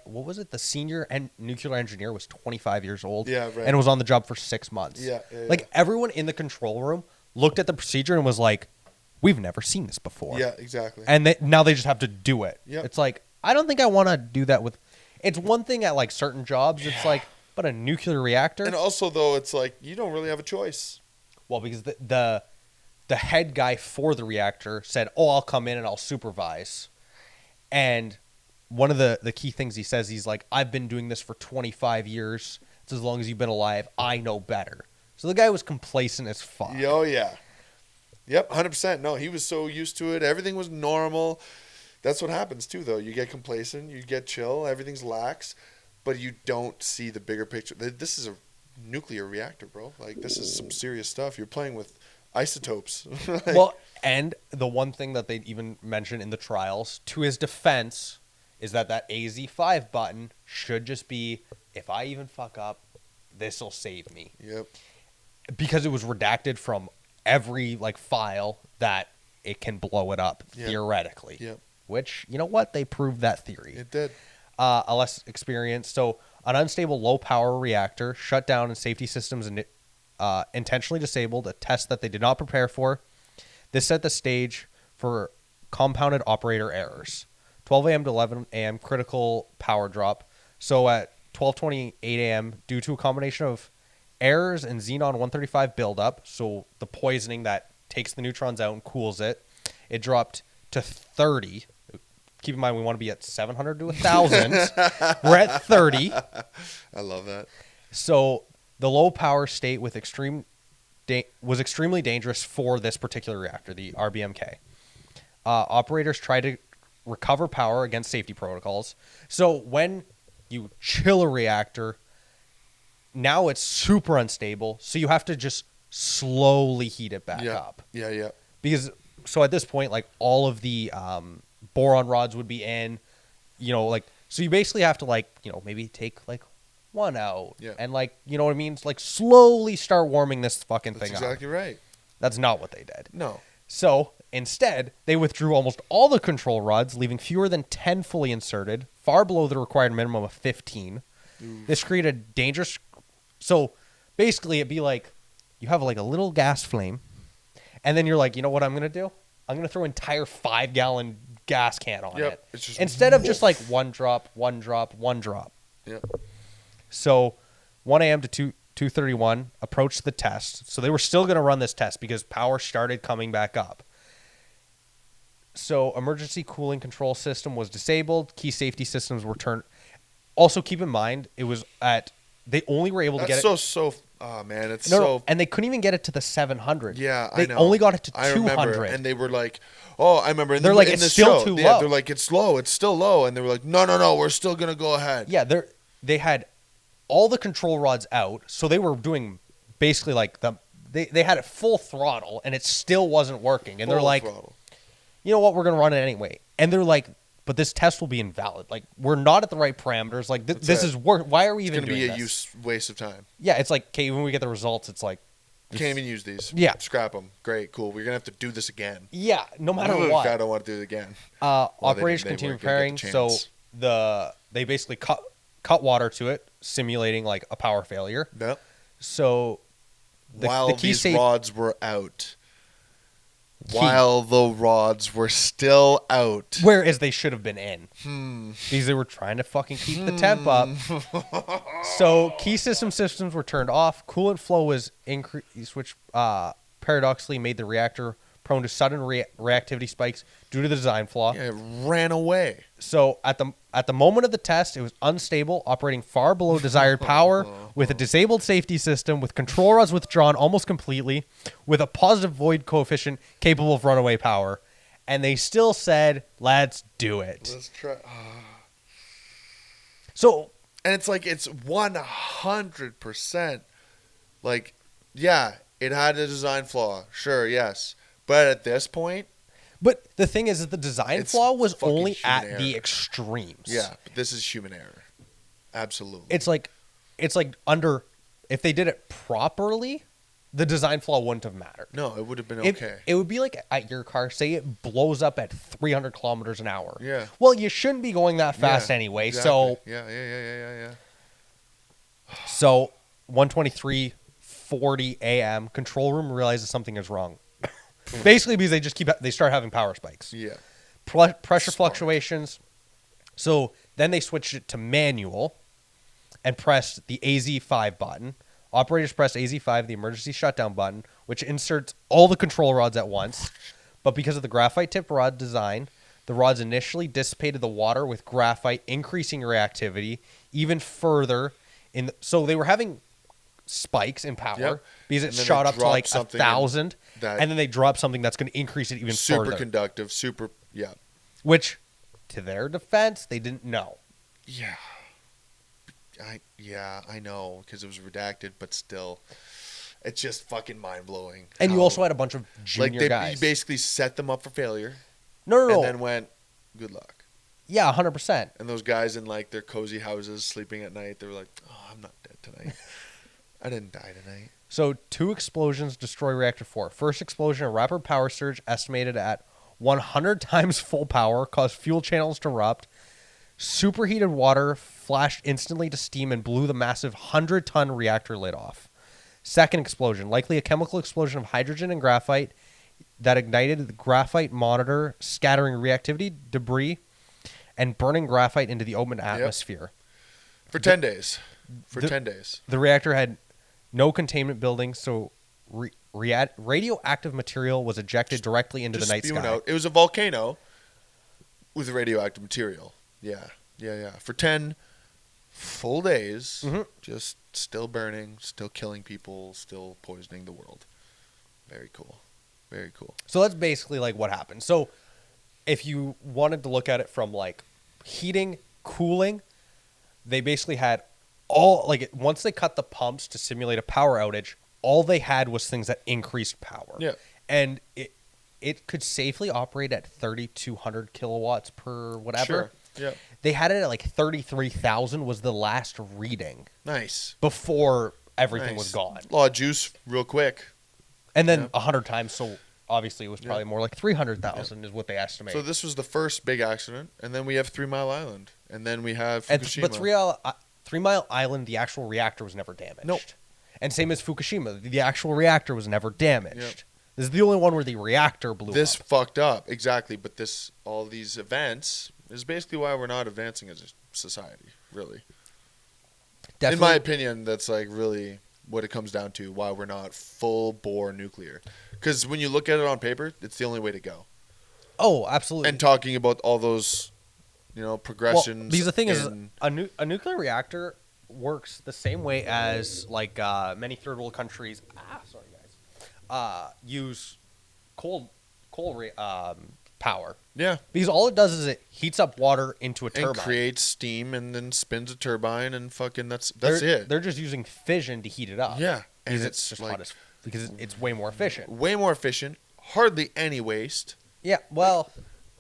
what was it? The senior nuclear engineer was 25 years old. Yeah, right. And was on the job for 6 months. Yeah. Everyone in the control room looked at the procedure and was like, we've never seen this before. Yeah, exactly. And now they just have to do it. Yep. It's like, I don't think I want to do that with... It's one thing at like certain jobs. It's like, but a nuclear reactor? And also, though, it's like, you don't really have a choice. Well, because the head guy for the reactor said, I'll come in and I'll supervise. And one of the key things he says, he's like, I've been doing this for 25 years. It's as long as you've been alive. I know better. So the guy was complacent as fuck. Oh, yeah. Yep, 100%. No, he was so used to it. Everything was normal. That's what happens, too, though. You get complacent. You get chill. Everything's lax. But you don't see the bigger picture. This is a nuclear reactor, bro. Like, this is some serious stuff. You're playing with isotopes. Well, and the one thing that they even mentioned in the trials, to his defense, is that AZ5 button should just be, if I even fuck up, this will save me. Yep. Because it was redacted from every like file that it can blow it up theoretically. Yep. Which, you know what? They proved that theory. It did. A less experienced. So an unstable low power reactor shut down and safety systems intentionally disabled, a test that they did not prepare for. This set the stage for compounded operator errors. 12 a.m. to 11 a.m. critical power drop. So at 12:28 a.m., due to a combination of errors and xenon 135 buildup, so the poisoning that takes the neutrons out and cools it, it dropped to 30. Keep in mind, we want to be at 700 to 1,000. We're at 30. I love that. So the low power state was extremely dangerous for this particular reactor, the RBMK. Operators tried to recover power against safety protocols. So when you chill a reactor. Now it's super unstable, so you have to just slowly heat it back up. Yeah. Because so at this point, like all of the boron rods would be in, like so you basically have to like maybe take like one out and like you know what I mean, it's like slowly start warming this fucking thing up. That's exactly right. That's not what they did. No. So instead, they withdrew almost all the control rods, leaving fewer than 10 fully inserted, far below the required minimum of 15. Oof. This created dangerous. So basically, it'd be like you have like a little gas flame, and then you're like, you know what I'm going to do? I'm going to throw an entire 5-gallon gas can on it. Instead of just like one drop. Yep. So 1 a.m. to 2:31 approached the test. So they were still going to run this test because power started coming back up. So emergency cooling control system was disabled. Key safety systems were turned. Also keep in mind, it was they only were able to get it. Oh man, it's and they couldn't even get it to the 700. Yeah, I know. They only got it to 200. Remember, and they were like, "Oh, I remember." They're like, "It's still too low." Yeah, they're like, "It's low. It's still low," and they were like, "No, we're still gonna go ahead." Yeah, they had all the control rods out, so they were doing basically like they had it full throttle, and it still wasn't working. And they're like, "You know what? We're gonna run it anyway." And they're like, "But this test will be invalid. Like, we're not at the right parameters. Like, this is work. Why are we even doing this? It's going to be a waste of time." Yeah, it's like, okay, when we get the results, it's like... Can't even use these. Yeah. Scrap them. Great, cool. We're going to have to do this again. Yeah, no matter what. I don't want to do it again. Operators continue preparing, so they basically cut water to it, simulating, like, a power failure. Yep. So... While these rods were out... While the rods were still out. Whereas they should have been in. Because they were trying to fucking keep the temp up. So key systems were turned off. Coolant flow was increased, which paradoxically made the reactor prone to sudden reactivity spikes due to the design flaw. Yeah, it ran away. So at the moment of the test, it was unstable, operating far below desired power, with a disabled safety system, with control rods withdrawn almost completely, with a positive void coefficient capable of runaway power. And they still said, "Let's do it." Let's try. So, and it's like it's 100%. Like, yeah, it had a design flaw. Sure, yes. But at this point... But the thing is that the design flaw was only at the extremes. Yeah, but this is human error. Absolutely. It's like under... If they did it properly, the design flaw wouldn't have mattered. No, it would have been okay. It would be like at your car, say it blows up at 300 kilometers an hour. Yeah. Well, you shouldn't be going that fast anyway, exactly. So... Yeah. So, 1:23:40 a.m., control room realizes something is wrong. Basically, because they start having power spikes. Yeah. Pressure fluctuations. So then they switched it to manual and pressed the AZ5 button. Operators pressed AZ5, the emergency shutdown button, which inserts all the control rods at once. But because of the graphite tip rod design, the rods initially dissipated the water with graphite, increasing reactivity even further. So they were having spikes in power because it shot up to like 1,000, and then they dropped something that's going to increase it even further. Super conductive, Which, to their defense, they didn't know. Yeah. I know, because it was redacted, but still, it's just fucking mind-blowing. And you also had a bunch of junior guys. You basically set them up for failure. No. And then went, good luck. Yeah, 100%. And those guys in like their cozy houses sleeping at night, they were like, oh, I'm not dead tonight. I didn't die tonight. So 2 explosions destroy Reactor 4. First explosion, a rapid power surge estimated at 100 times full power, caused fuel channels to erupt. Superheated water flashed instantly to steam and blew the massive 100-ton reactor lid off. Second explosion, likely a chemical explosion of hydrogen and graphite that ignited the graphite monitor, scattering reactivity debris and burning graphite into the open atmosphere. For 10 days. 10 days. The reactor had no containment building, so radioactive material was ejected directly into the night sky. Out. It was a volcano with radioactive material. Yeah. For 10 full days, just still burning, still killing people, still poisoning the world. Very cool. So that's basically like what happened. So if you wanted to look at it from like heating, cooling, they basically had all like once they cut the pumps to simulate a power outage, all they had was things that increased power. Yeah. And it could safely operate at 3,200 kilowatts per whatever. Sure. Yeah. They had it at like 33,000 was the last reading. Nice. Before everything was gone. A lot of juice real quick. And then 100 times, so obviously it was probably more like 300,000 is what they estimate. So this was the first big accident, and then we have 3 Mile Island, and then we have Fukushima. But 3 Mile Island, the actual reactor was never damaged. Nope. And same as Fukushima, the actual reactor was never damaged. Yep. This is the only one where the reactor blew up. This fucked up, exactly. But all these events is basically why we're not advancing as a society, really. Definitely. In my opinion, that's like really what it comes down to, why we're not full-bore nuclear. Because when you look at it on paper, it's the only way to go. Oh, absolutely. And talking about all those, progressions. Well, because the thing is, a nuclear reactor works the same way as like many third world countries. Sorry guys. Use coal power. Yeah. Because all it does is it heats up water into a turbine. And creates steam and then spins a turbine and fucking that's it. They're just using fission to heat it up. Yeah. And it's just hot because it's way more efficient. Way more efficient. Hardly any waste. Yeah. Well,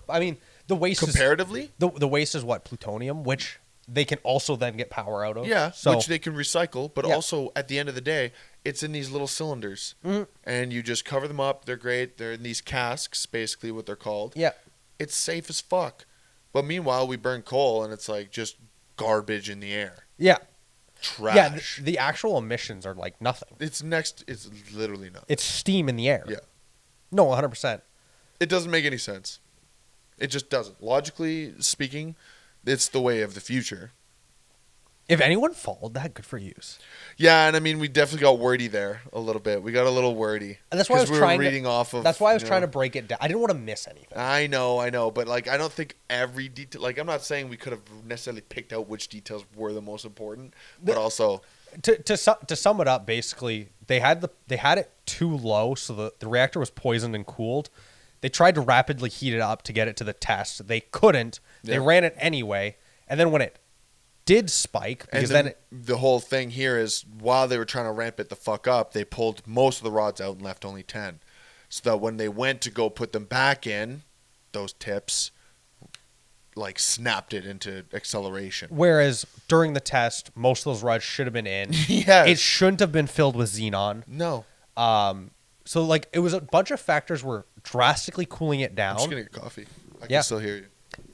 I mean, the waste comparatively? The waste is what? Plutonium, which they can also then get power out of. Yeah, which they can recycle, but also at the end of the day, it's in these little cylinders. Mm-hmm. And you just cover them up. They're great. They're in these casks, basically what they're called. Yeah. It's safe as fuck. But meanwhile, we burn coal and it's like just garbage in the air. Yeah. Trash. Yeah, the actual emissions are like nothing. It's literally nothing. It's steam in the air. Yeah. No, 100%. It doesn't make any sense. It just doesn't. Logically speaking, it's the way of the future. If anyone followed that, good for you. Yeah, and I mean, we definitely got wordy there a little bit. We got a little wordy. And that's why I was trying reading off of. That's why I was trying to break it down. I didn't want to miss anything. I know, but like, I don't think every detail. Like, I'm not saying we could have necessarily picked out which details were the most important, but also to sum it up, basically, they had it too low, so the reactor was poisoned and cooled. They tried to rapidly heat it up to get it to the test. They couldn't. They ran it anyway, and then when it did spike, because then the whole thing here is while they were trying to ramp it the fuck up, they pulled most of the rods out and left only 10. So that when they went to go put them back in, those tips like snapped it into acceleration. Whereas during the test, most of those rods should have been in. Yes. It shouldn't have been filled with xenon. No. So like it was a bunch of factors were drastically cooling it down. I'm just gonna get coffee. I can still hear you.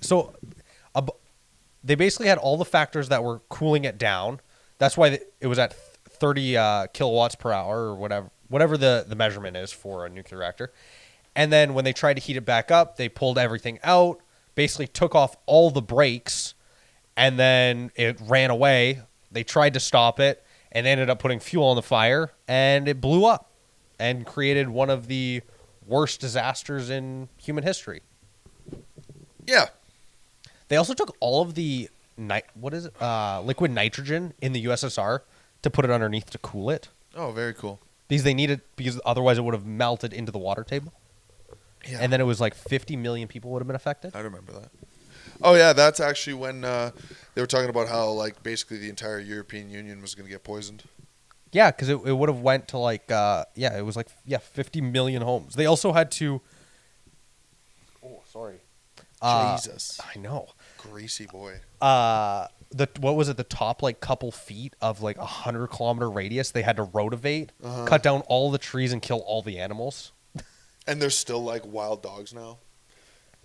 So they basically had all the factors that were cooling it down. That's why it was at 30 kilowatts per hour or whatever the measurement is for a nuclear reactor. And then when they tried to heat it back up, they pulled everything out, basically took off all the brakes, and then it ran away. They tried to stop it and ended up putting fuel on the fire, and it blew up and created one of the worst disasters in human history. Yeah. They also took all of the liquid nitrogen in the USSR to put it underneath to cool it. Oh, very cool. Because otherwise it would have melted into the water table. Yeah. And then it was like 50 million people would have been affected. I remember that. Oh yeah, that's actually when they were talking about how like basically the entire European Union was going to get poisoned. Yeah, because it would have went to like it was like 50 million homes. They also had to. Oh, sorry. Jesus. I know. Greasy boy. What was it? The top like couple feet of like 100-kilometer radius. They had to rotivate, cut down all the trees, and kill all the animals. And there's still like wild dogs now,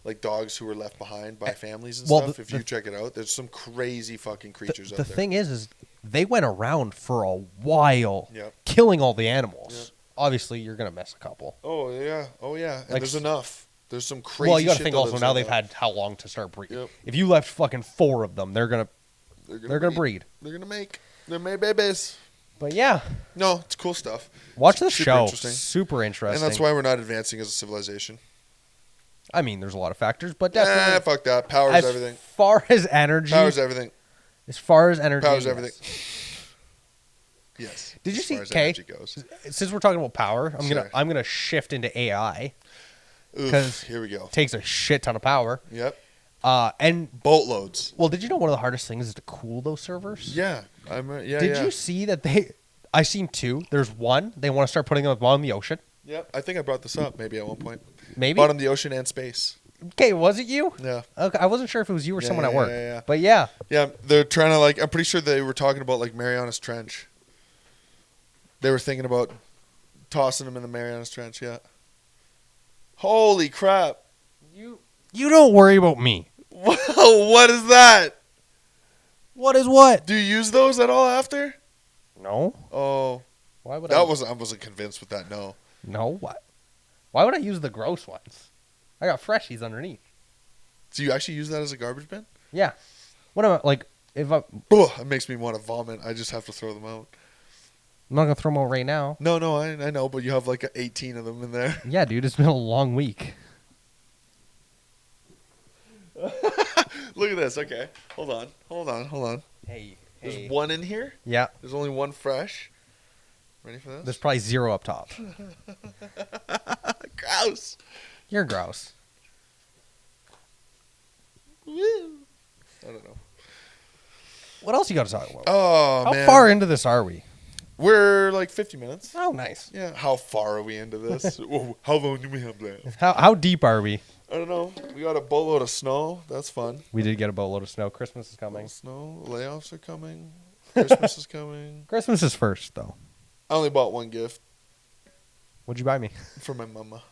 like dogs who were left behind by families and stuff. If you check it out, there's some crazy fucking creatures out there. The thing is they went around for a while, Yep. killing all the animals. Yep. Obviously, you're gonna miss a couple. Oh yeah. And like, there's enough. There's some crazy. Well, you got to think also now they've had how long to start breeding. Yep. If you left fucking 4 of them, they're gonna breed. They're gonna make babies. But yeah, no, it's cool stuff. Watch the show. Super interesting. And that's why we're not advancing as a civilization. I mean, there's a lot of factors, but definitely. Fuck that. Power's everything. As far as energy. Power's everything. As far as energy. Power's everything. Yes. Did you see? Okay. Since we're talking about power, I'm gonna shift into AI. Because here we go. Takes a shit ton of power. Yep. And boatloads. Well, did you know one of the hardest things is to cool those servers? Yeah, Did you see that I seen two. There's one. They want to start putting them at the bottom of the ocean. Yep, I think I brought this up maybe at one point. Maybe bottom of the ocean and space. Okay, was it you? Yeah. Okay, I wasn't sure if it was you or someone at work. Yeah. But yeah. Yeah, they're trying to like. I'm pretty sure they were talking about like Marianas Trench. They were thinking about tossing them in the Marianas Trench. Yeah. Holy crap! You don't worry about me. Whoa, what is that? What is what? Do you use those at all after? No. Oh. Why would I wasn't convinced with that. No. No. What? Why would I use the gross ones? I got freshies underneath. Do you actually use that as a garbage bin? Yeah. What am I like? If I, it makes me want to vomit. I just have to throw them out. I'm not gonna throw them out right now. No, I know, but you have like 18 of them in there. Yeah, dude, it's been a long week. Look at this. Okay, hold on. Hey. There's one in here. Yeah. There's only one fresh. Ready for this? There's probably 0 up top. Gross. You're gross. I don't know. What else you got to talk about? Oh, man. How far into this are we? We're like 50 minutes. Oh, nice. Yeah. How far are we into this? How long do we have left? How deep are we? I don't know. We got a boatload of snow. That's fun. We did get a boatload of snow. Christmas is coming. Snow. Layoffs are coming. Christmas is coming. Christmas is first, though. I only bought one gift. What'd you buy me? For my mama.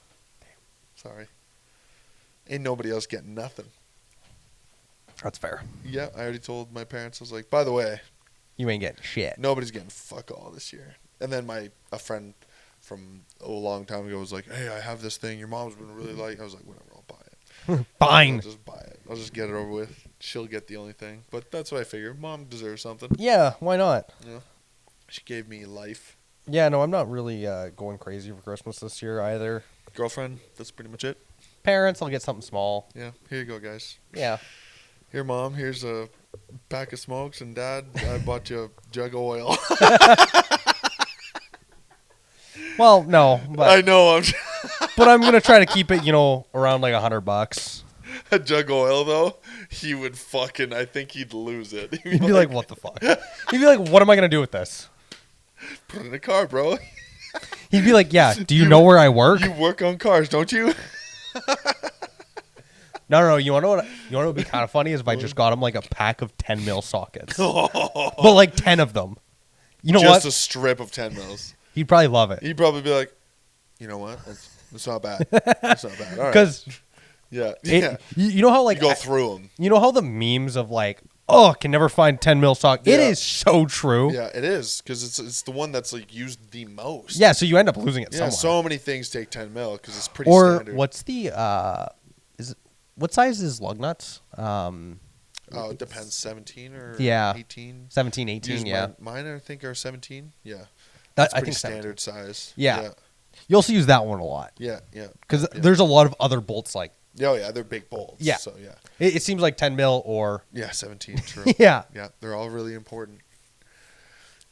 Sorry. Ain't nobody else getting nothing. That's fair. Yeah, I already told my parents. I was like, by the way, you ain't getting shit. Nobody's getting fuck all this year. And then a friend from a long time ago was like, hey, I have this thing your mom's been really like. I was like, whatever, I'll buy it. Fine. I'll just buy it. I'll just get it over with. She'll get the only thing. But that's what I figure. Mom deserves something. Yeah, why not? Yeah. She gave me life. Yeah, no, I'm not really going crazy for Christmas this year either. Girlfriend, that's pretty much it. Parents, I'll get something small. Yeah, here you go, guys. Yeah. Here, Mom, here's a pack of smokes, and Dad, I bought you a jug of oil. Well, no, but I know. but I'm gonna try to keep it, around like $100. A jug of oil, though, he would fucking. I think he'd lose it. He'd be like, "What the fuck?" He'd be like, "What am I gonna do with this?" Put it in a car, bro. He'd be like, "Yeah, do you know where I work? You work on cars, don't you?" No. You want what would be kind of funny is if I just got him like a pack of 10 mil sockets, but like 10 of them. You know just what? Just a strip of 10 mils. He'd probably love it. He'd probably be like, you know what? It's not bad. It's not bad. All right. Because yeah. You know how like you go through them. You know how the memes of like, oh, can never find 10 mil sock. Yeah. It is so true. Yeah, it is because it's the one that's like used the most. Yeah, so you end up losing it somewhere. So many things take 10 mil because it's pretty standard. Or what's the what size is lug nuts? It depends. 17 or 18. 17, 18. Yeah, mine I think are 17. Yeah, that's pretty standard size. Yeah, you'll also use that one a lot. Yeah. Because there's a lot of other bolts like. Oh yeah, they're big bolts. Yeah, so yeah, it seems like 10 mil or 17. True. Yeah, they're all really important.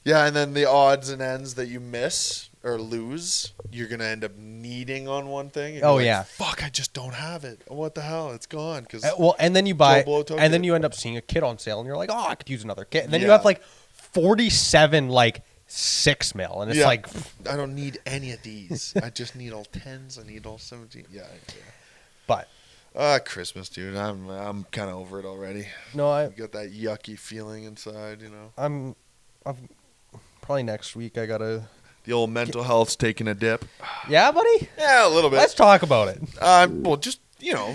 Yeah, and then the odds and ends that you miss or lose, you're gonna end up needing on one thing. And fuck! I just don't have it. What the hell? It's gone. Because and then you buy, and then you end up seeing a kit on sale, and you're like, oh, I could use another kit. And then you have like 47 like 6 mil, and it's like, I don't need any of these. I just need all 10s. I need all 17. Yeah. But Christmas, dude. I'm kind of over it already. No, I got that yucky feeling inside. I'm probably next week. I gotta. The old mental health's taking a dip. Yeah, buddy? Yeah, a little bit. Let's talk about it. Well, just,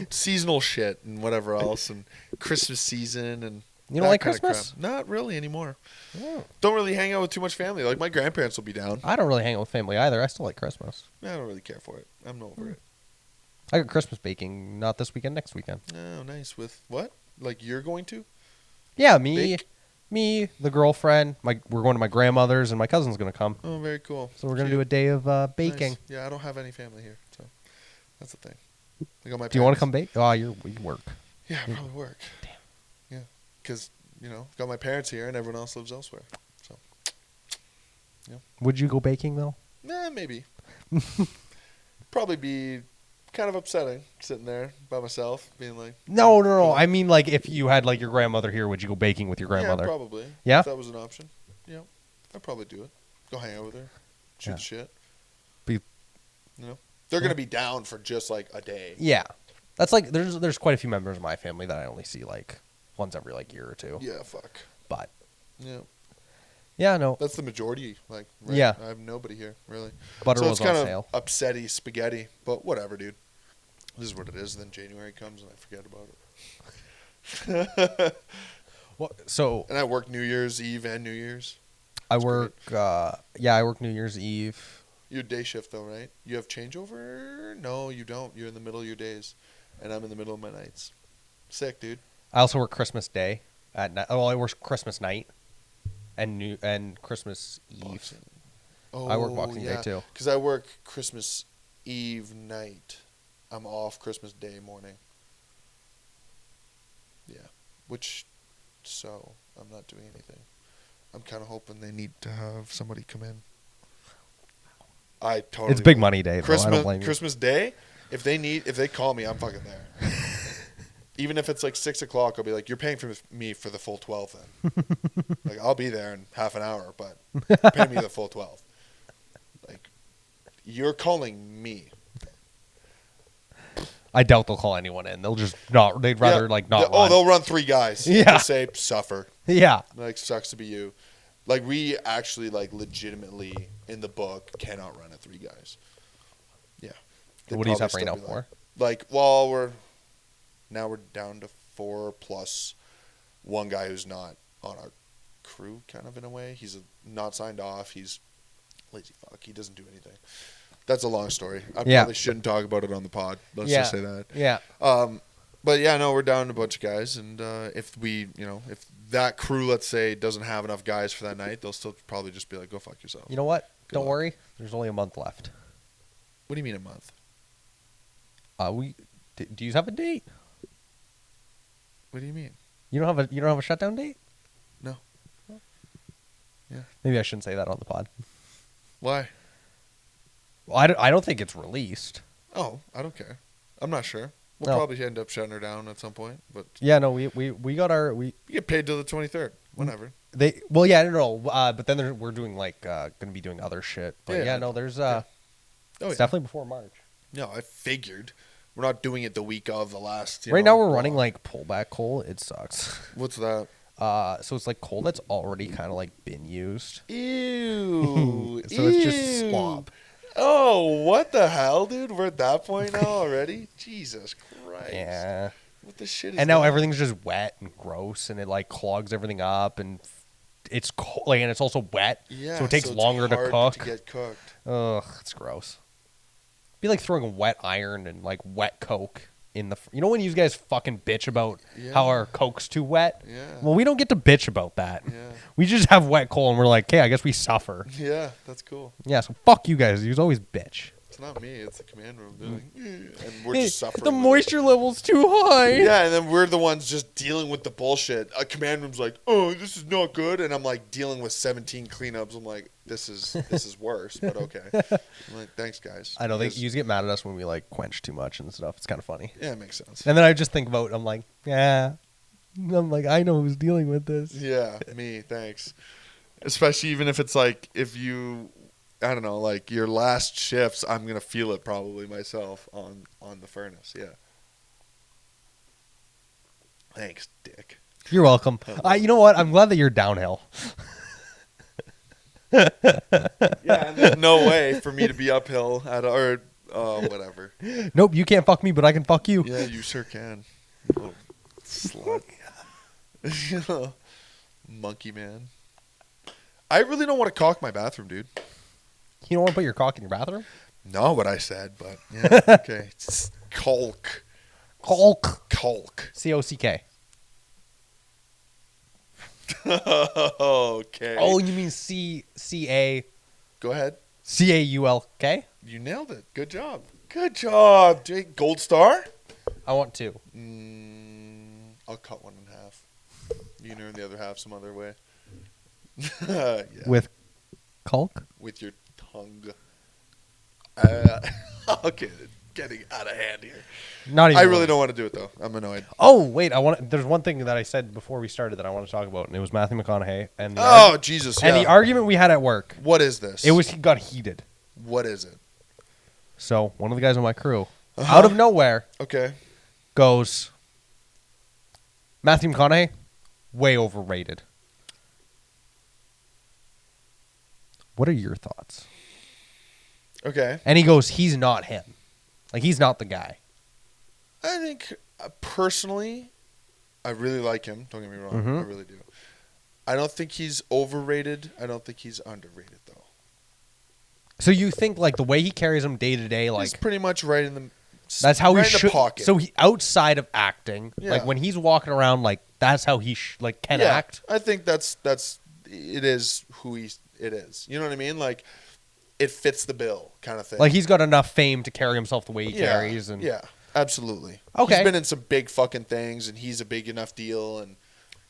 seasonal shit and whatever else and Christmas season and you don't like Christmas? Not really anymore. Oh. Don't really hang out with too much family. Like, my grandparents will be down. I don't really hang out with family either. I still like Christmas. I don't really care for it. I'm over it. I got Christmas baking, not this weekend, next weekend. Oh, nice. With what? Like, you're going to? Yeah, me, the girlfriend, we're going to my grandmother's, and my cousin's going to come. Oh, very cool. So we're going to do a day of baking. Nice. Yeah, I don't have any family here, so that's the thing. I got my Do you want to come bake? Oh, you work. Yeah, I probably work. Damn. Yeah, because, got my parents here, and everyone else lives elsewhere. So, yeah. Would you go baking, though? Nah, maybe. Probably be kind of upsetting sitting there by myself, being like, No. I mean, like, if you had like your grandmother here, would you go baking with your grandmother? Yeah, probably. Yeah, if that was an option. Yeah, I'd probably do it. Go hang out with her, shoot the shit. They're gonna be down for just like a day. Yeah, that's like there's quite a few members of my family that I only see like once every like year or two. Yeah, fuck. But yeah, no. That's the majority. Like, right? Yeah, I have nobody here really. Butter so was it's kind on sale. of upsetty spaghetti, but whatever, dude. This is what it is. Then January comes and I forget about it. And I work New Year's Eve and New Year's. I work. I work New Year's Eve. You're day shift though, right? You have changeover? No, you don't. You're in the middle of your days, and I'm in the middle of my nights. Sick, dude. I also work Christmas Day at night. Oh, I work Christmas night and Christmas Eve. I work Boxing Day too. Because I work Christmas Eve night. I'm off Christmas Day morning. Yeah, so I'm not doing anything. I'm kind of hoping they need to have somebody come in. I totally. It's big money day, though. Christmas, I don't blame you. Christmas Day, if they call me, I'm fucking there. Even if it's like 6 o'clock, I'll be like, "You're paying for me for the full 12, then." Like, I'll be there in half an hour, but pay me the full 12. Like, you're calling me. I doubt they'll call anyone in. They'll just not. They'd rather not. They'll run 3 guys. Yeah. They'll say suffer. Yeah. Like, sucks to be you. Like, we actually like legitimately in the book cannot run at 3 guys. Yeah. What do you separate now for? We're down to 4 plus one guy who's not on our crew, kind of in a way. He's not signed off. He's lazy fuck. He doesn't do anything. That's a long story. I probably shouldn't talk about it on the pod. Let's just say that. Yeah. But yeah, no, we're down to a bunch of guys, and if that crew, let's say, doesn't have enough guys for that night, they'll still probably just be like, "Go fuck yourself." You know what? Don't worry. There's only a month left. What do you mean a month? Do you have a date? What do you mean? You don't have a shutdown date? No. Yeah. Maybe I shouldn't say that on the pod. Why? Well, I don't think it's released. Oh, I don't care. I'm not sure. We'll probably end up shutting her down at some point, but yeah, no, we got our You get paid till the 23rd. Whenever. But then we're doing going to be doing other shit. But there's it's definitely before March. No, I figured. We're not doing it the week of the last. Right now we're running like pullback coal. It sucks. What's that? So it's like coal that's already kind of like been used. Ew. So it's just slop. Oh, what the hell, dude? We're at that point now already? Jesus Christ. Yeah. What the shit is And now everything's just wet and gross, and it like clogs everything up, and it's cold, and it's also wet. Yeah. So it takes longer to cook. To get cooked. Ugh, it's gross. It'd be like throwing wet iron and like wet Coke in the. You know when you guys fucking bitch about how our Coke's too wet? Yeah. Well, we don't get to bitch about that. Yeah. We just have wet coal, and we're like, okay, I guess we suffer. Yeah, that's cool. Yeah, so fuck you guys. You always bitch. It's not me. It's the command room. They're like, and we're just suffering. The moisture level's too high. Yeah, and then we're the ones just dealing with the bullshit. A command room's like, "Oh, this is not good," and I'm like dealing with 17 cleanups. I'm like, "This is worse," but okay. I'm like, "Thanks, guys." I know they used to get mad at us when we like quench too much and stuff. It's kind of funny. Yeah, it makes sense. And then I just think about, I'm like, I know who's dealing with this. Yeah, me. Thanks. Especially even if it's like I don't know, like your last shifts, I'm gonna feel it probably myself on the furnace. Yeah. Thanks, Dick. You're welcome. You know what? I'm glad that you're downhill. Yeah, and there's no way for me to be uphill whatever. Nope, you can't fuck me, but I can fuck you. Yeah, you sure can. Little slut. Monkey man. I really don't want to caulk my bathroom, dude. You don't want to put your cock in your bathroom? Not what I said, but yeah, okay. It's caulk. Caulk. Caulk. C-O-C-K. Okay. Oh, you mean C-A... Go ahead. C-A-U-L-K? You nailed it. Good job. Good job, Jake. Gold star? I want 2. I'll cut one in half. You can earn the other half some other way. Yeah. With caulk? With your tongue. Okay. getting out of hand here. Not even. I really don't want to do it though. I'm annoyed. Oh wait, there's one thing that I said before we started that I want to talk about, and it was Matthew McConaughey and Jesus. And the argument we had at work. What is this? He got heated. What is it? So one of the guys on my crew, out of nowhere, goes, Matthew McConaughey, way overrated. What are your thoughts? Okay. And he goes, he's not him. Like, he's not the guy. I think, personally, I really like him. Don't get me wrong. Mm-hmm. I really do. I don't think he's overrated. I don't think he's underrated, though. So you think, like, the way he carries him day to day, like... He's pretty much right in the... That's how right he should... pocket. So he, outside of acting, like, when he's walking around, like, that's how he, can act? I think that's... It is who it is. You know what I mean? Like, it fits the bill kind of thing. Like, he's got enough fame to carry himself the way he carries. And Yeah, absolutely. Okay. He's been in some big fucking things, and he's a big enough deal, and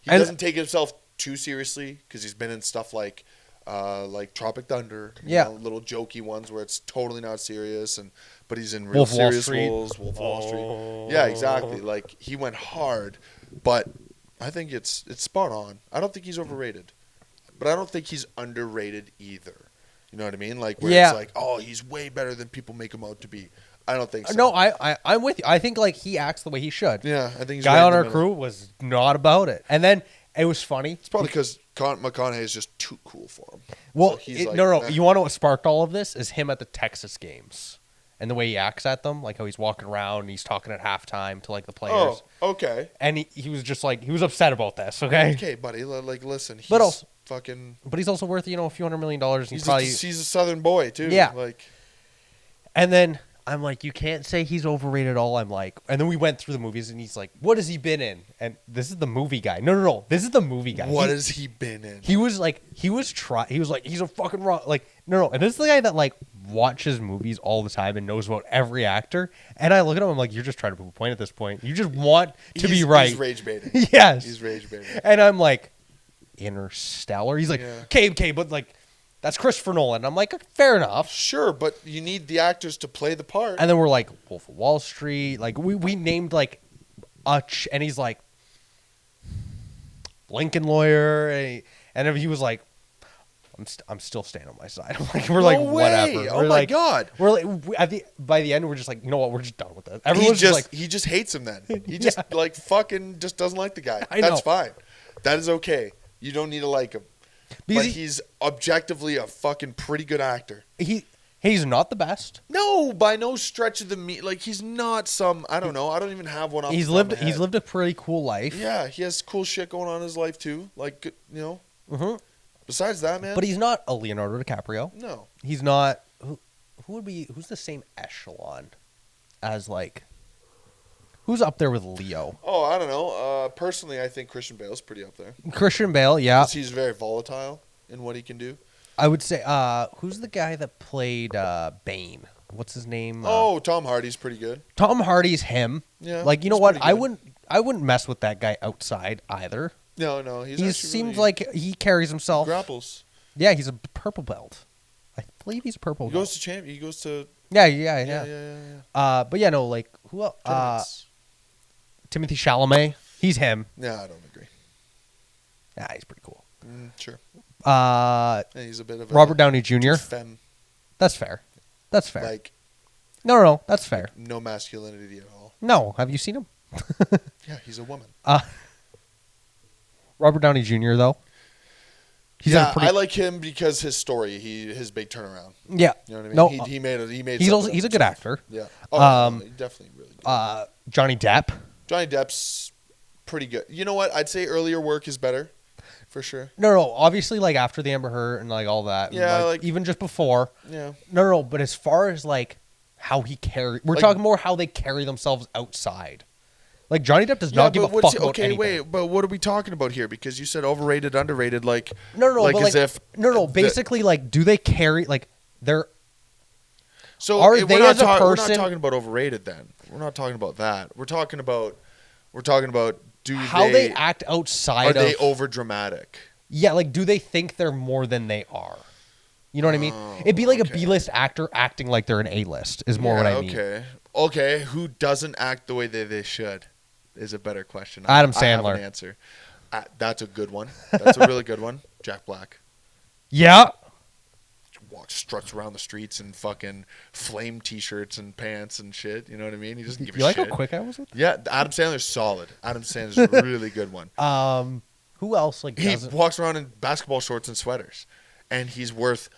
he doesn't take himself too seriously because he's been in stuff like Tropic Thunder. You know, little jokey ones where it's totally not serious, but he's in real serious roles. Wolf of Wall Street. Yeah, exactly. Like, he went hard, but I think it's spot on. I don't think he's overrated. But I don't think he's underrated either. You know what I mean? Like, where it's like, oh, he's way better than people make him out to be. I don't think so. No, I'm with you. I think, like, he acts the way he should. Yeah, I think he's guy on our crew was not about it. And then it was funny. It's probably because McConaughey is just too cool for him. Well, so no. You want to know what sparked all of this? Is him at the Texas games. And the way he acts at them, like how he's walking around and he's talking at halftime to, like, the players. Oh, okay. And he was just, like, he was upset about this, okay? Okay, buddy. Like, listen. He's But he's also worth, a few $100 million. He's a Southern boy, too. Yeah. Like, and then I'm like, you can't say he's overrated at all. I'm like, and then we went through the movies and he's like, what has he been in? And this is the movie guy. No. This is the movie guy. What has he been in? He was like, he's a fucking raw. Like, no. And this is the guy that, like, watches movies all the time and knows about every actor. And I look at him, I'm like, you're just trying to prove a point at this point. You just want to be right. He's rage baiting. Yes. He's rage baiting. And I'm like, Interstellar? He's like, okay, but, like, that's Christopher Nolan. I'm like, fair enough. Sure, but you need the actors to play the part. And then we're like, Wolf of Wall Street. Like, we named, like, and he's like, Lincoln Lawyer. And then he was like, I'm still staying on my side. I'm like, whatever. Oh my God. We're like, by the end, we're just like, you know what? We're just done with it. Everyone's just like, he just hates him then. He just like fucking just doesn't like the guy. That's fine. That is okay. You don't need to like him. But he's objectively a fucking pretty good actor. He's not the best. No, by no stretch of the like he's not some. I don't know. I don't even have one. He's lived a pretty cool life. Yeah, he has cool shit going on in his life too. Like Mm-hmm. Besides that, man. But he's not a Leonardo DiCaprio. No, he's not. Who's the same echelon as, like, who's up there with Leo? Oh, I don't know. Personally, I think Christian Bale's pretty up there. Christian Bale, yeah. Because he's very volatile in what he can do. I would say, who's the guy that played Bane? What's his name? Tom Hardy's pretty good. Tom Hardy's him. Yeah. Like, you know what? I wouldn't mess with that guy outside either. No. He seems like he carries himself. Grapples. Yeah, he's a purple belt. I believe he's a purple belt. He goes to. Yeah. But yeah, no, like, who else? Timothy Chalamet. He's him. Yeah, I don't agree. Yeah, he's pretty cool. Sure. He's a bit of Robert Downey Jr. Femme. That's fair. Like, no, that's fair. No masculinity at all. No, have you seen him? Yeah, he's a woman. Robert Downey Jr. though. I like him because his story, his big turnaround. Yeah, you know what I mean. No, he made. He's a good actor. Yeah. Definitely really good. Johnny Depp. Johnny Depp's pretty good. You know what? I'd say earlier work is better, for sure. No. Obviously, like, after the Amber Heard and, like, all that. Yeah, like even just before. Yeah. No. But as far as, like, how we're talking more how they carry themselves outside. Like, Johnny Depp does not give a fuck about anything. Wait, but what are we talking about here? Because you said overrated, underrated, like... No, like as if... No, basically, like, do they carry, like, they're... So, are they as a person... We're not talking about overrated, then. We're not talking about that. We're talking about, how they act outside of... Are they over-dramatic? Yeah, like, do they think they're more than they are? You know what I mean? It'd be like a B-list actor acting like they're an A-list, is more what I mean. Okay. Okay, who doesn't act the way they should is a better question. Adam I have Sandler. an answer. That's a good one. That's a really good one. Jack Black. Yeah. Struts around the streets in fucking flame t-shirts and pants and shit. You know what I mean? He doesn't give a shit. You like shit. how quick I was with that? Yeah, Adam Sandler's solid. Adam Sandler's a really good one. Who else like He doesn't? walks around in basketball shorts and sweaters, and he's worth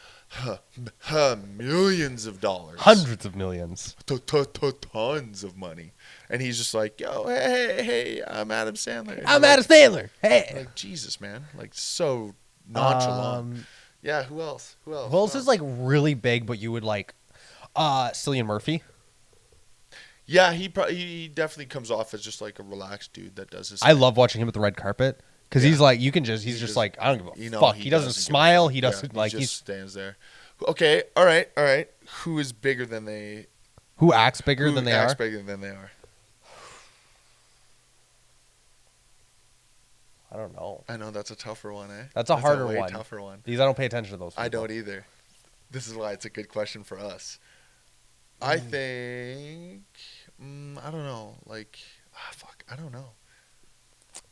millions of dollars, Hundreds of millions, tons of money, and he's just like, yo, hey, I'm Adam Sandler. I'm Adam Sandler. Hey, like Jesus, man, like so nonchalant. Yeah, who else? Who else is like really big, but you would like? Cillian Murphy. Yeah, he definitely comes off as just like a relaxed dude that does his. I love watching him at the red carpet because he's like, he's just like, I don't give a fuck. He doesn't smile. He doesn't like. He just stands there. Okay, all right. Who is bigger than they? Who acts bigger than they are? Who acts bigger than they are? I don't know. I know that's a tougher one, eh? That's a harder way one. Tougher one. Because I don't pay attention to those people. I don't either. This is why it's a good question for us. I think I don't know. Like, fuck, I don't know.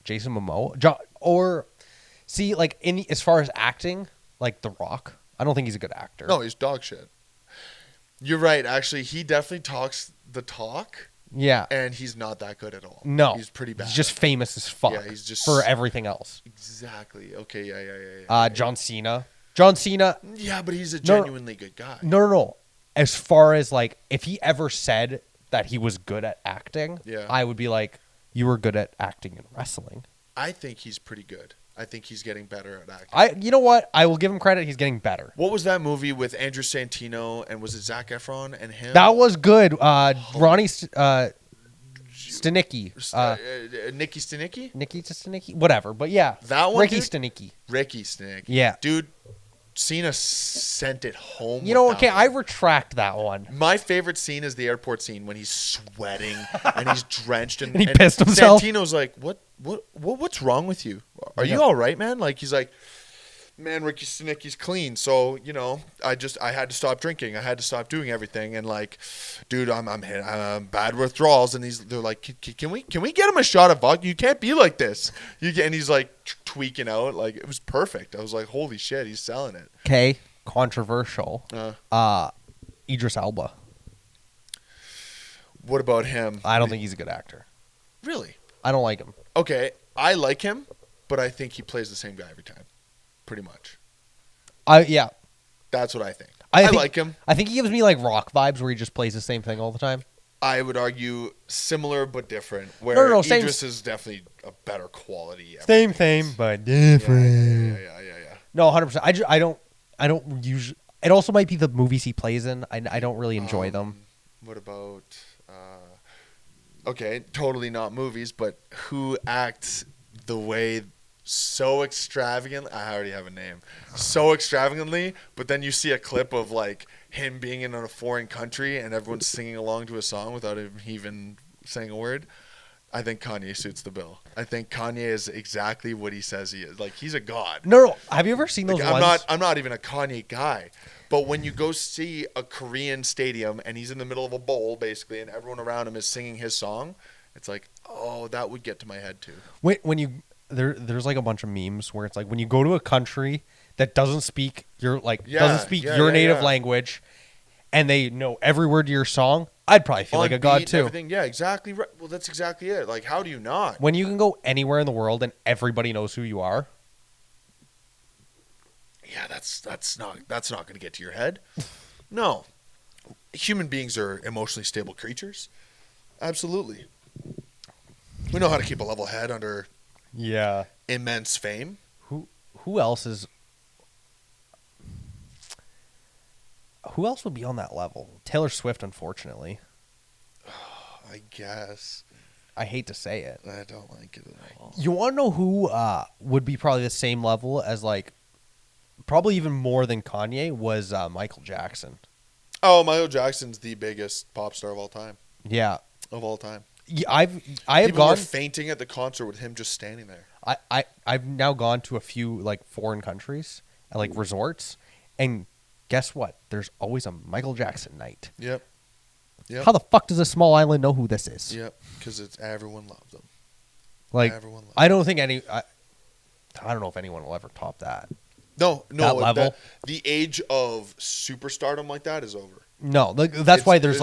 Jason Momoa, or see, like as far as acting, like The Rock. I don't think he's a good actor. No, he's dog shit. You're right. Actually, he definitely talks the talk. Yeah. And he's not that good at all. No. He's pretty bad. He's just famous as fuck. Yeah, he's just for everything else. Exactly. Okay, yeah. John Cena. John Cena. Yeah, but he's a genuinely good guy. No. As far as like, if he ever said that he was good at acting, I would be like, you were good at acting in wrestling. I think he's pretty good. I think he's getting better at acting. You know what? I will give him credit. He's getting better. What was that movie with Andrew Santino and was it Zac Efron and him? That was good. Ronnie Stanicki. Nikki Stanicki? Nikki Stanicki? Whatever. But yeah. That one? Ricky Stanicki. Ricky Stanicki. Yeah. Dude, Cena sent it home. You know, okay, I retract that one. My favorite scene is the airport scene when he's sweating and he's drenched and he pissed himself. Santino's like, what's wrong with you? Are you all right, man? Like, he's like, man, Ricky Stanicki's clean, so you know, I had to stop drinking. I had to stop doing everything, and like, dude, I'm bad withdrawals, and they're like, can we get him a shot of vodka? You can't be like this. And he's like tweaking out, like it was perfect. I was like, holy shit, he's selling it. Okay, controversial. Idris Elba. What about him? I don't think he's a good actor. Really? I don't like him. Okay, I like him, but I think he plays the same guy every time. Pretty much. Yeah. That's what I think. I like him. I think he gives me like Rock vibes where he just plays the same thing all the time. I would argue similar but different. Where Idris is definitely a better quality. Same, but different. Yeah. No, 100%. I don't usually. It also might be the movies he plays in. I don't really enjoy them. What about? Okay, totally not movies, but who acts the way so extravagant? I already have a name. So extravagantly, but then you see a clip of like him being in a foreign country and everyone's singing along to a song without him even saying a word. I think Kanye suits the bill. I think Kanye is exactly what he says he is. Like, he's a god. No. Have you ever seen those ones? I'm not even a Kanye guy. But when you go see a Korean stadium and he's in the middle of a bowl, basically, and everyone around him is singing his song, it's like, oh, that would get to my head too. When you there's like a bunch of memes where it's like when you go to a country that doesn't speak your native language, and they know every word to your song, I'd probably feel like a god too. Everything, yeah, exactly right. Well, that's exactly it. Like, how do you not? When you can go anywhere in the world and everybody knows who you are. Yeah, that's not going to get to your head. No, human beings are emotionally stable creatures. Absolutely, we know how to keep a level head under immense fame. Who else is? Who else would be on that level? Taylor Swift, unfortunately. I guess. I hate to say it. I don't like it at all. You want to know who would be probably the same level as like, probably even more than Kanye was Michael Jackson. Oh, Michael Jackson's the biggest pop star of all time. Yeah, of all time. Yeah, I have People gone were fainting at the concert with him just standing there. I've now gone to a few like foreign countries, like resorts, and guess what? There's always a Michael Jackson night. Yep. Yep. How the fuck does a small island know who this is? Yep, because everyone loved them. Like, Everyone loved I don't think I don't know if anyone will ever top that. No, That level. The age of superstardom like that is over. No, like, that's why there's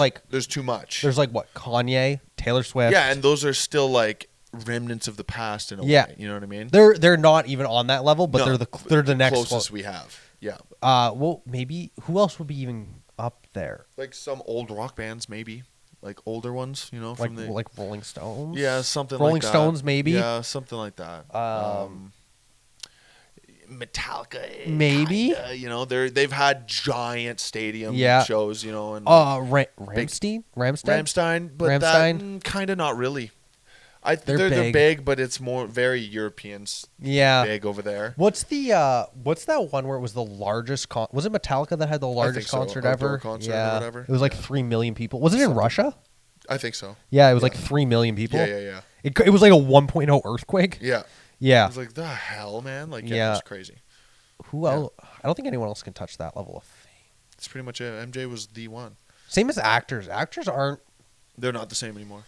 too much. There's like what, Kanye, Taylor Swift. Yeah, and those are still like remnants of the past in a way. You know what I mean? They're not even on that level, but No, they're the next closest we have. Yeah. Well, maybe who else would be even up there? Like some old rock bands, maybe. Like older ones, you know, from like Rolling Stones. Yeah, something Rolling like that. Stones, maybe. Yeah, something like that. Metallica, maybe. Kinda, you know, they've had giant stadium shows, you know, and Rammstein, but that kind of not really. They're big, but it's more very Europeans. Yeah, big over there. What's that one where it was the largest? Was it Metallica that had the largest concert ever? Concert or whatever. It was like 3 million people. Was it in Russia? I think so. Yeah, it was like 3 million people. Yeah. It was like a 1.0 earthquake. Yeah. I was like, the hell, man! Like, it was crazy. Who else? I don't think anyone else can touch that level of fame. That's pretty much it. MJ was the one. Same as actors. Actors aren't. They're not the same anymore.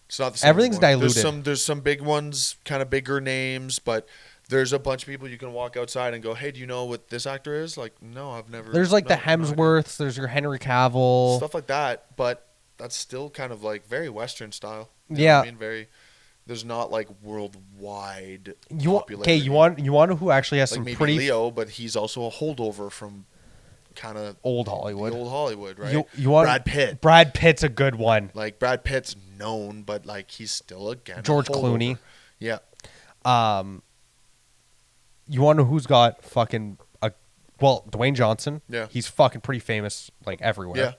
It's not the same. Everything's diluted. There's some big ones, kind of bigger names, but there's a bunch of people you can walk outside and go, "Hey, do you know what this actor is?" Like, no, I've never. There's like the Hemsworths. There's your Henry Cavill. Stuff like that, but that's still kind of like very Western style. You know what I mean, very. There's not like worldwide popularity. Okay, you want to know who actually has like some maybe pretty Leo, but he's also a holdover from kind of old Hollywood. The old Hollywood, right? You want Brad Pitt. Brad Pitt's a good one. Like Brad Pitt's known, but like he's still again George Clooney. Yeah. You want to know who's got fucking Dwayne Johnson. Yeah. He's fucking pretty famous like everywhere. Yeah.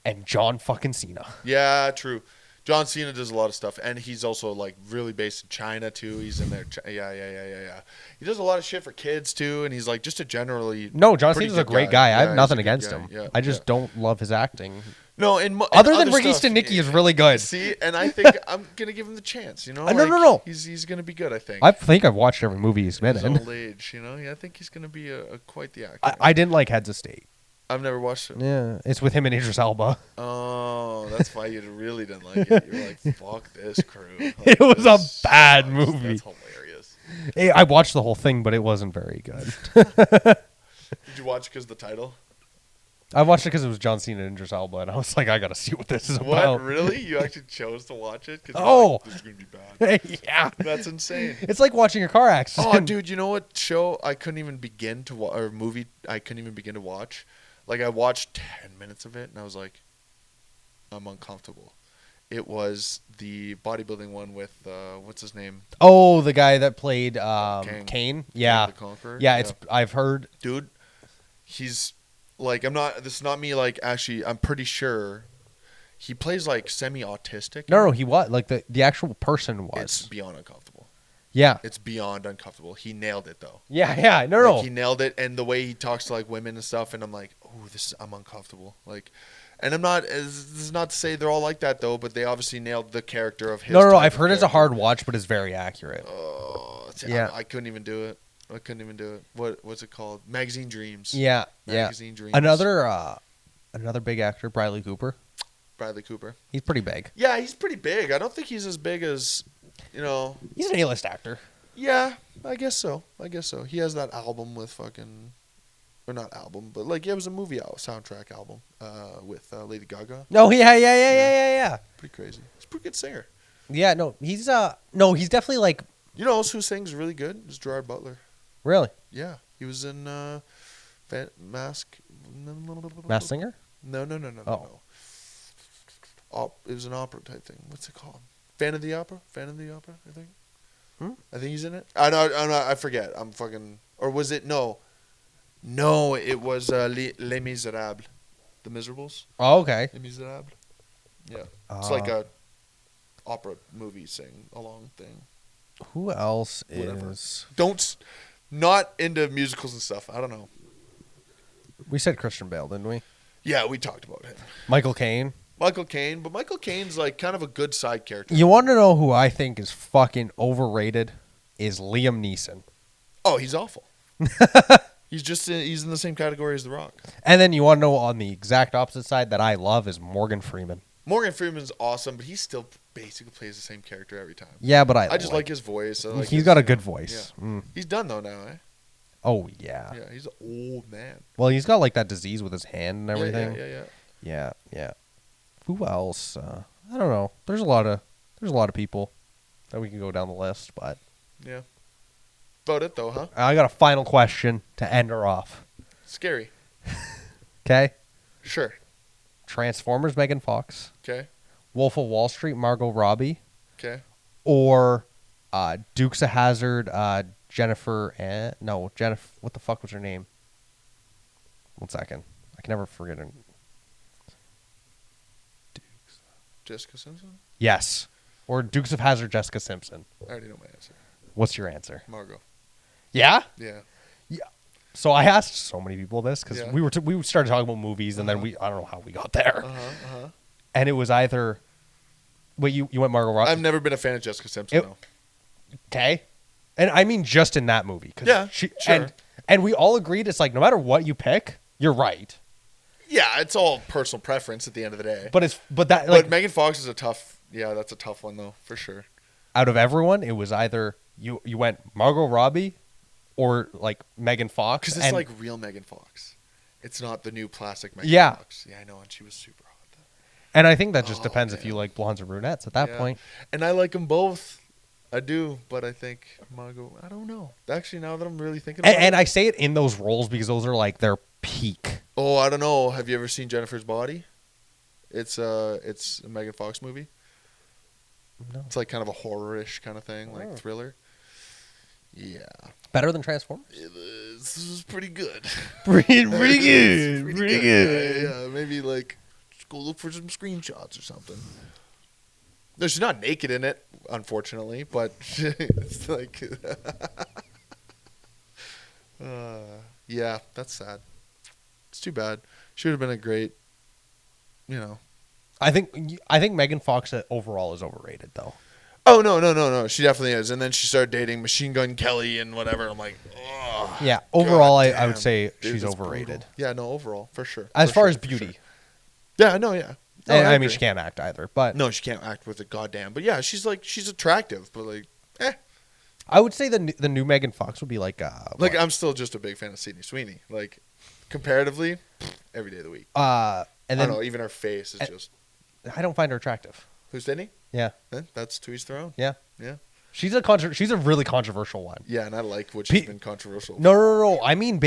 And John fucking Cena. Yeah, true. John Cena does a lot of stuff, and he's also like really based in China too. He's in there. Yeah. He does a lot of shit for kids too, and he's like just a generally. No, John Cena's a great guy. I have nothing against him. Yeah, I just don't love his acting. No, other than Ricky Stenicki is really good. See, and I think I'm gonna give him the chance. You know, no. He's gonna be good. I think. I think I've watched every movie he's been in. His old age, you know. Yeah, I think he's gonna be quite the actor. I didn't like Heads of State. I've never watched it. Yeah, it's with him and Idris Elba. Oh, that's why you really didn't like it. You're like, fuck this crew. Like, it was a bad movie. That's hilarious. Hey, I watched the whole thing, but it wasn't very good. Did you watch it because of the title? I watched it because it was John Cena and Idris Elba, and I was like, I gotta see what this is about. What? Really? You actually chose to watch it? Oh! This is gonna be bad. Yeah. That's insane. It's like watching a car accident. Oh, dude, you know what show I couldn't even begin to watch, or movie I couldn't even begin to watch? Like, I watched 10 minutes of it, and I was like, I'm uncomfortable. It was the bodybuilding one with, what's his name? Oh, the guy that played Kane? Yeah. the Conqueror? Yeah, I've heard. Dude, he's, like, this is not me, like, actually, I'm pretty sure he plays, like, semi-autistic. No, he was. Like, the actual person was. It's beyond uncomfortable. Yeah. It's beyond uncomfortable. He nailed it, though. Yeah. No. He nailed it, and the way he talks to, like, women and stuff, and I'm like, oh, I'm uncomfortable. Like, and I'm not, this is not to say they're all like that, though, but they obviously nailed the character of his. No, I've heard it's a hard watch, but it's very accurate. Oh, yeah. I couldn't even do it. What's it called? Magazine Dreams. Yeah. Magazine Dreams. Another big actor, Bradley Cooper. He's pretty big. Yeah, he's pretty big. I don't think he's as big as, you know. He's an A-list actor. Yeah, I guess so. He has that album with fucking, or not album, but like it was a movie soundtrack album with Lady Gaga. No, yeah. Pretty crazy. He's a pretty good singer. Yeah, he's definitely like. You know who sings really good? Is Gerard Butler. Really? Yeah, he was in Mask. Masked Singer? No. No. It was an opera type thing. What's it called? Fan of the Opera, I think. I think he's in it. I forget. I'm fucking. Or was it no? It was Les Miserables, The Miserables. Oh, okay. Les Miserables. Yeah, it's like a opera movie sing along thing. Who else Whatever. is? Not into musicals and stuff. I don't know. We said Christian Bale, didn't we? Yeah, we talked about him. Michael Caine, but Michael Caine's like kind of a good side character. You want to know who I think is fucking overrated? Is Liam Neeson. Oh, he's awful. He's in the same category as The Rock. And then you want to know on the exact opposite side that I love is Morgan Freeman. Morgan Freeman's awesome, but he still basically plays the same character every time. Yeah, but I just like his voice. He's got a good voice. Yeah. He's done though now, eh? Oh yeah. Yeah, he's an old man. Well, he's got like that disease with his hand and everything. Yeah. Who else? I don't know. There's a lot of people that we can go down the list, but yeah. About it though, huh? I got a final question to end her off. Scary. Okay. Sure. Transformers, Megan Fox. Okay. Wolf of Wall Street, Margot Robbie. Okay. Or Dukes of Hazzard, Jennifer. Jennifer. What the fuck was her name? 1 second. I can never forget her. Jessica Simpson? Yes. Or Dukes of Hazzard, Jessica Simpson. I already know my answer. What's your answer? Margot. Yeah? Yeah. So I asked so many people this because we started talking about movies and then I don't know how we got there. And it was either wait, you went Margot Robbie? I've never been a fan of Jessica Simpson though. Okay. And I mean just in that movie. Yeah, sure. And we all agreed it's like no matter what you pick, you're right. Yeah, it's all personal preference at the end of the day. But Megan Fox is that's a tough one though, for sure. Out of everyone, it was either you went Margot Robbie or like Megan Fox. Because it's like real Megan Fox. It's not the new plastic Megan Fox. Yeah, I know, and she was super hot though. And I think that just depends if you like blondes or brunettes at that point. And I like them both. I do, but I think Margot, I don't know. Actually, now that I'm really thinking about it. And I say it in those roles because those are like their peak. Oh, I don't know. Have you ever seen Jennifer's Body? It's a Megan Fox movie. No. It's like kind of a horror-ish kind of thing, like thriller. Yeah. Better than Transformers? This is pretty good. Pretty good. Yeah, maybe like go look for some screenshots or something. No, she's not naked in it, unfortunately, but it's like yeah, that's sad. It's too bad. She would have been a great, I think Megan Fox overall is overrated though. Oh no. She definitely is. And then she started dating Machine Gun Kelly and whatever. I'm like, oh. Yeah, overall I would say she's overrated. Brutal. Yeah, no, overall for sure. As far as beauty. Sure. Yeah, no, yeah. No, I mean, she can't act either, but no, she can't act with a goddamn. But yeah, she's attractive, but like, I would say the new Megan Fox would be like I'm still just a big fan of Sydney Sweeney. Like, comparatively, every day of the week. And I then don't know, even her face is just. I don't find her attractive. Who's Sydney? Yeah. That's to each their own. Yeah. Yeah. She's a really controversial one. Yeah, and I like what she's been controversial. No. I mean,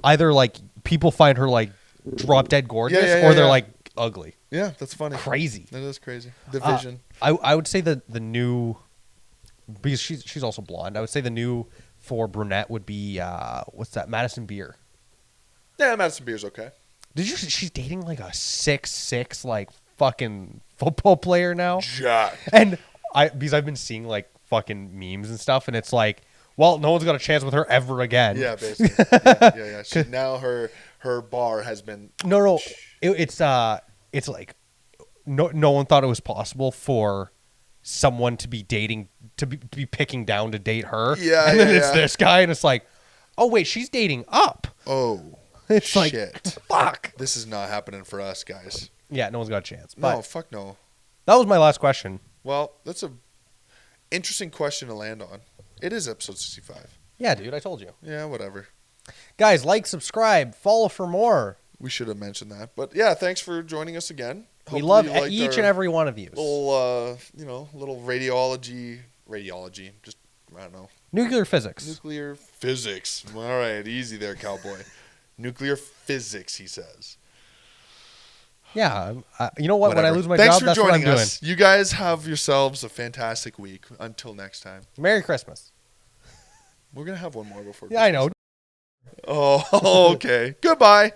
either like people find her like drop dead gorgeous, or they're like ugly. Yeah, that's funny. Crazy. That is crazy. The vision. I would say the new, because she's also blonde. I would say the new for brunette would be what's that? Madison Beer. Yeah, Madison Beer's okay. She's dating like a 6'6" like fucking football player now. Jack. And because I've been seeing like fucking memes and stuff, and it's like, well, no one's got a chance with her ever again. Yeah, basically. Yeah. Now her bar has been. No. It's like no one thought it was possible for someone to be dating to be picking down to date her. Yeah, and then it's this guy, and it's like, oh wait, she's dating up. Oh, it's shit. Like fuck. This is not happening for us, guys. Yeah, no one's got a chance. No, fuck no. That was my last question. Well, that's a interesting question to land on. It is episode 65. Yeah, dude, I told you. Yeah, whatever. Guys, like, subscribe, follow for more. We should have mentioned that. But yeah, thanks for joining us again. We love each and every one of you. Little, little radiology, just, I don't know. Nuclear physics. All right, easy there, cowboy. Nuclear physics, he says. Yeah, you know what? Whatever. When I lose my Thanks job, for that's what I'm joining us. You guys have yourselves a fantastic week. Until next time. Merry Christmas. We're going to have one more before Christmas. I know. Oh, okay. Goodbye.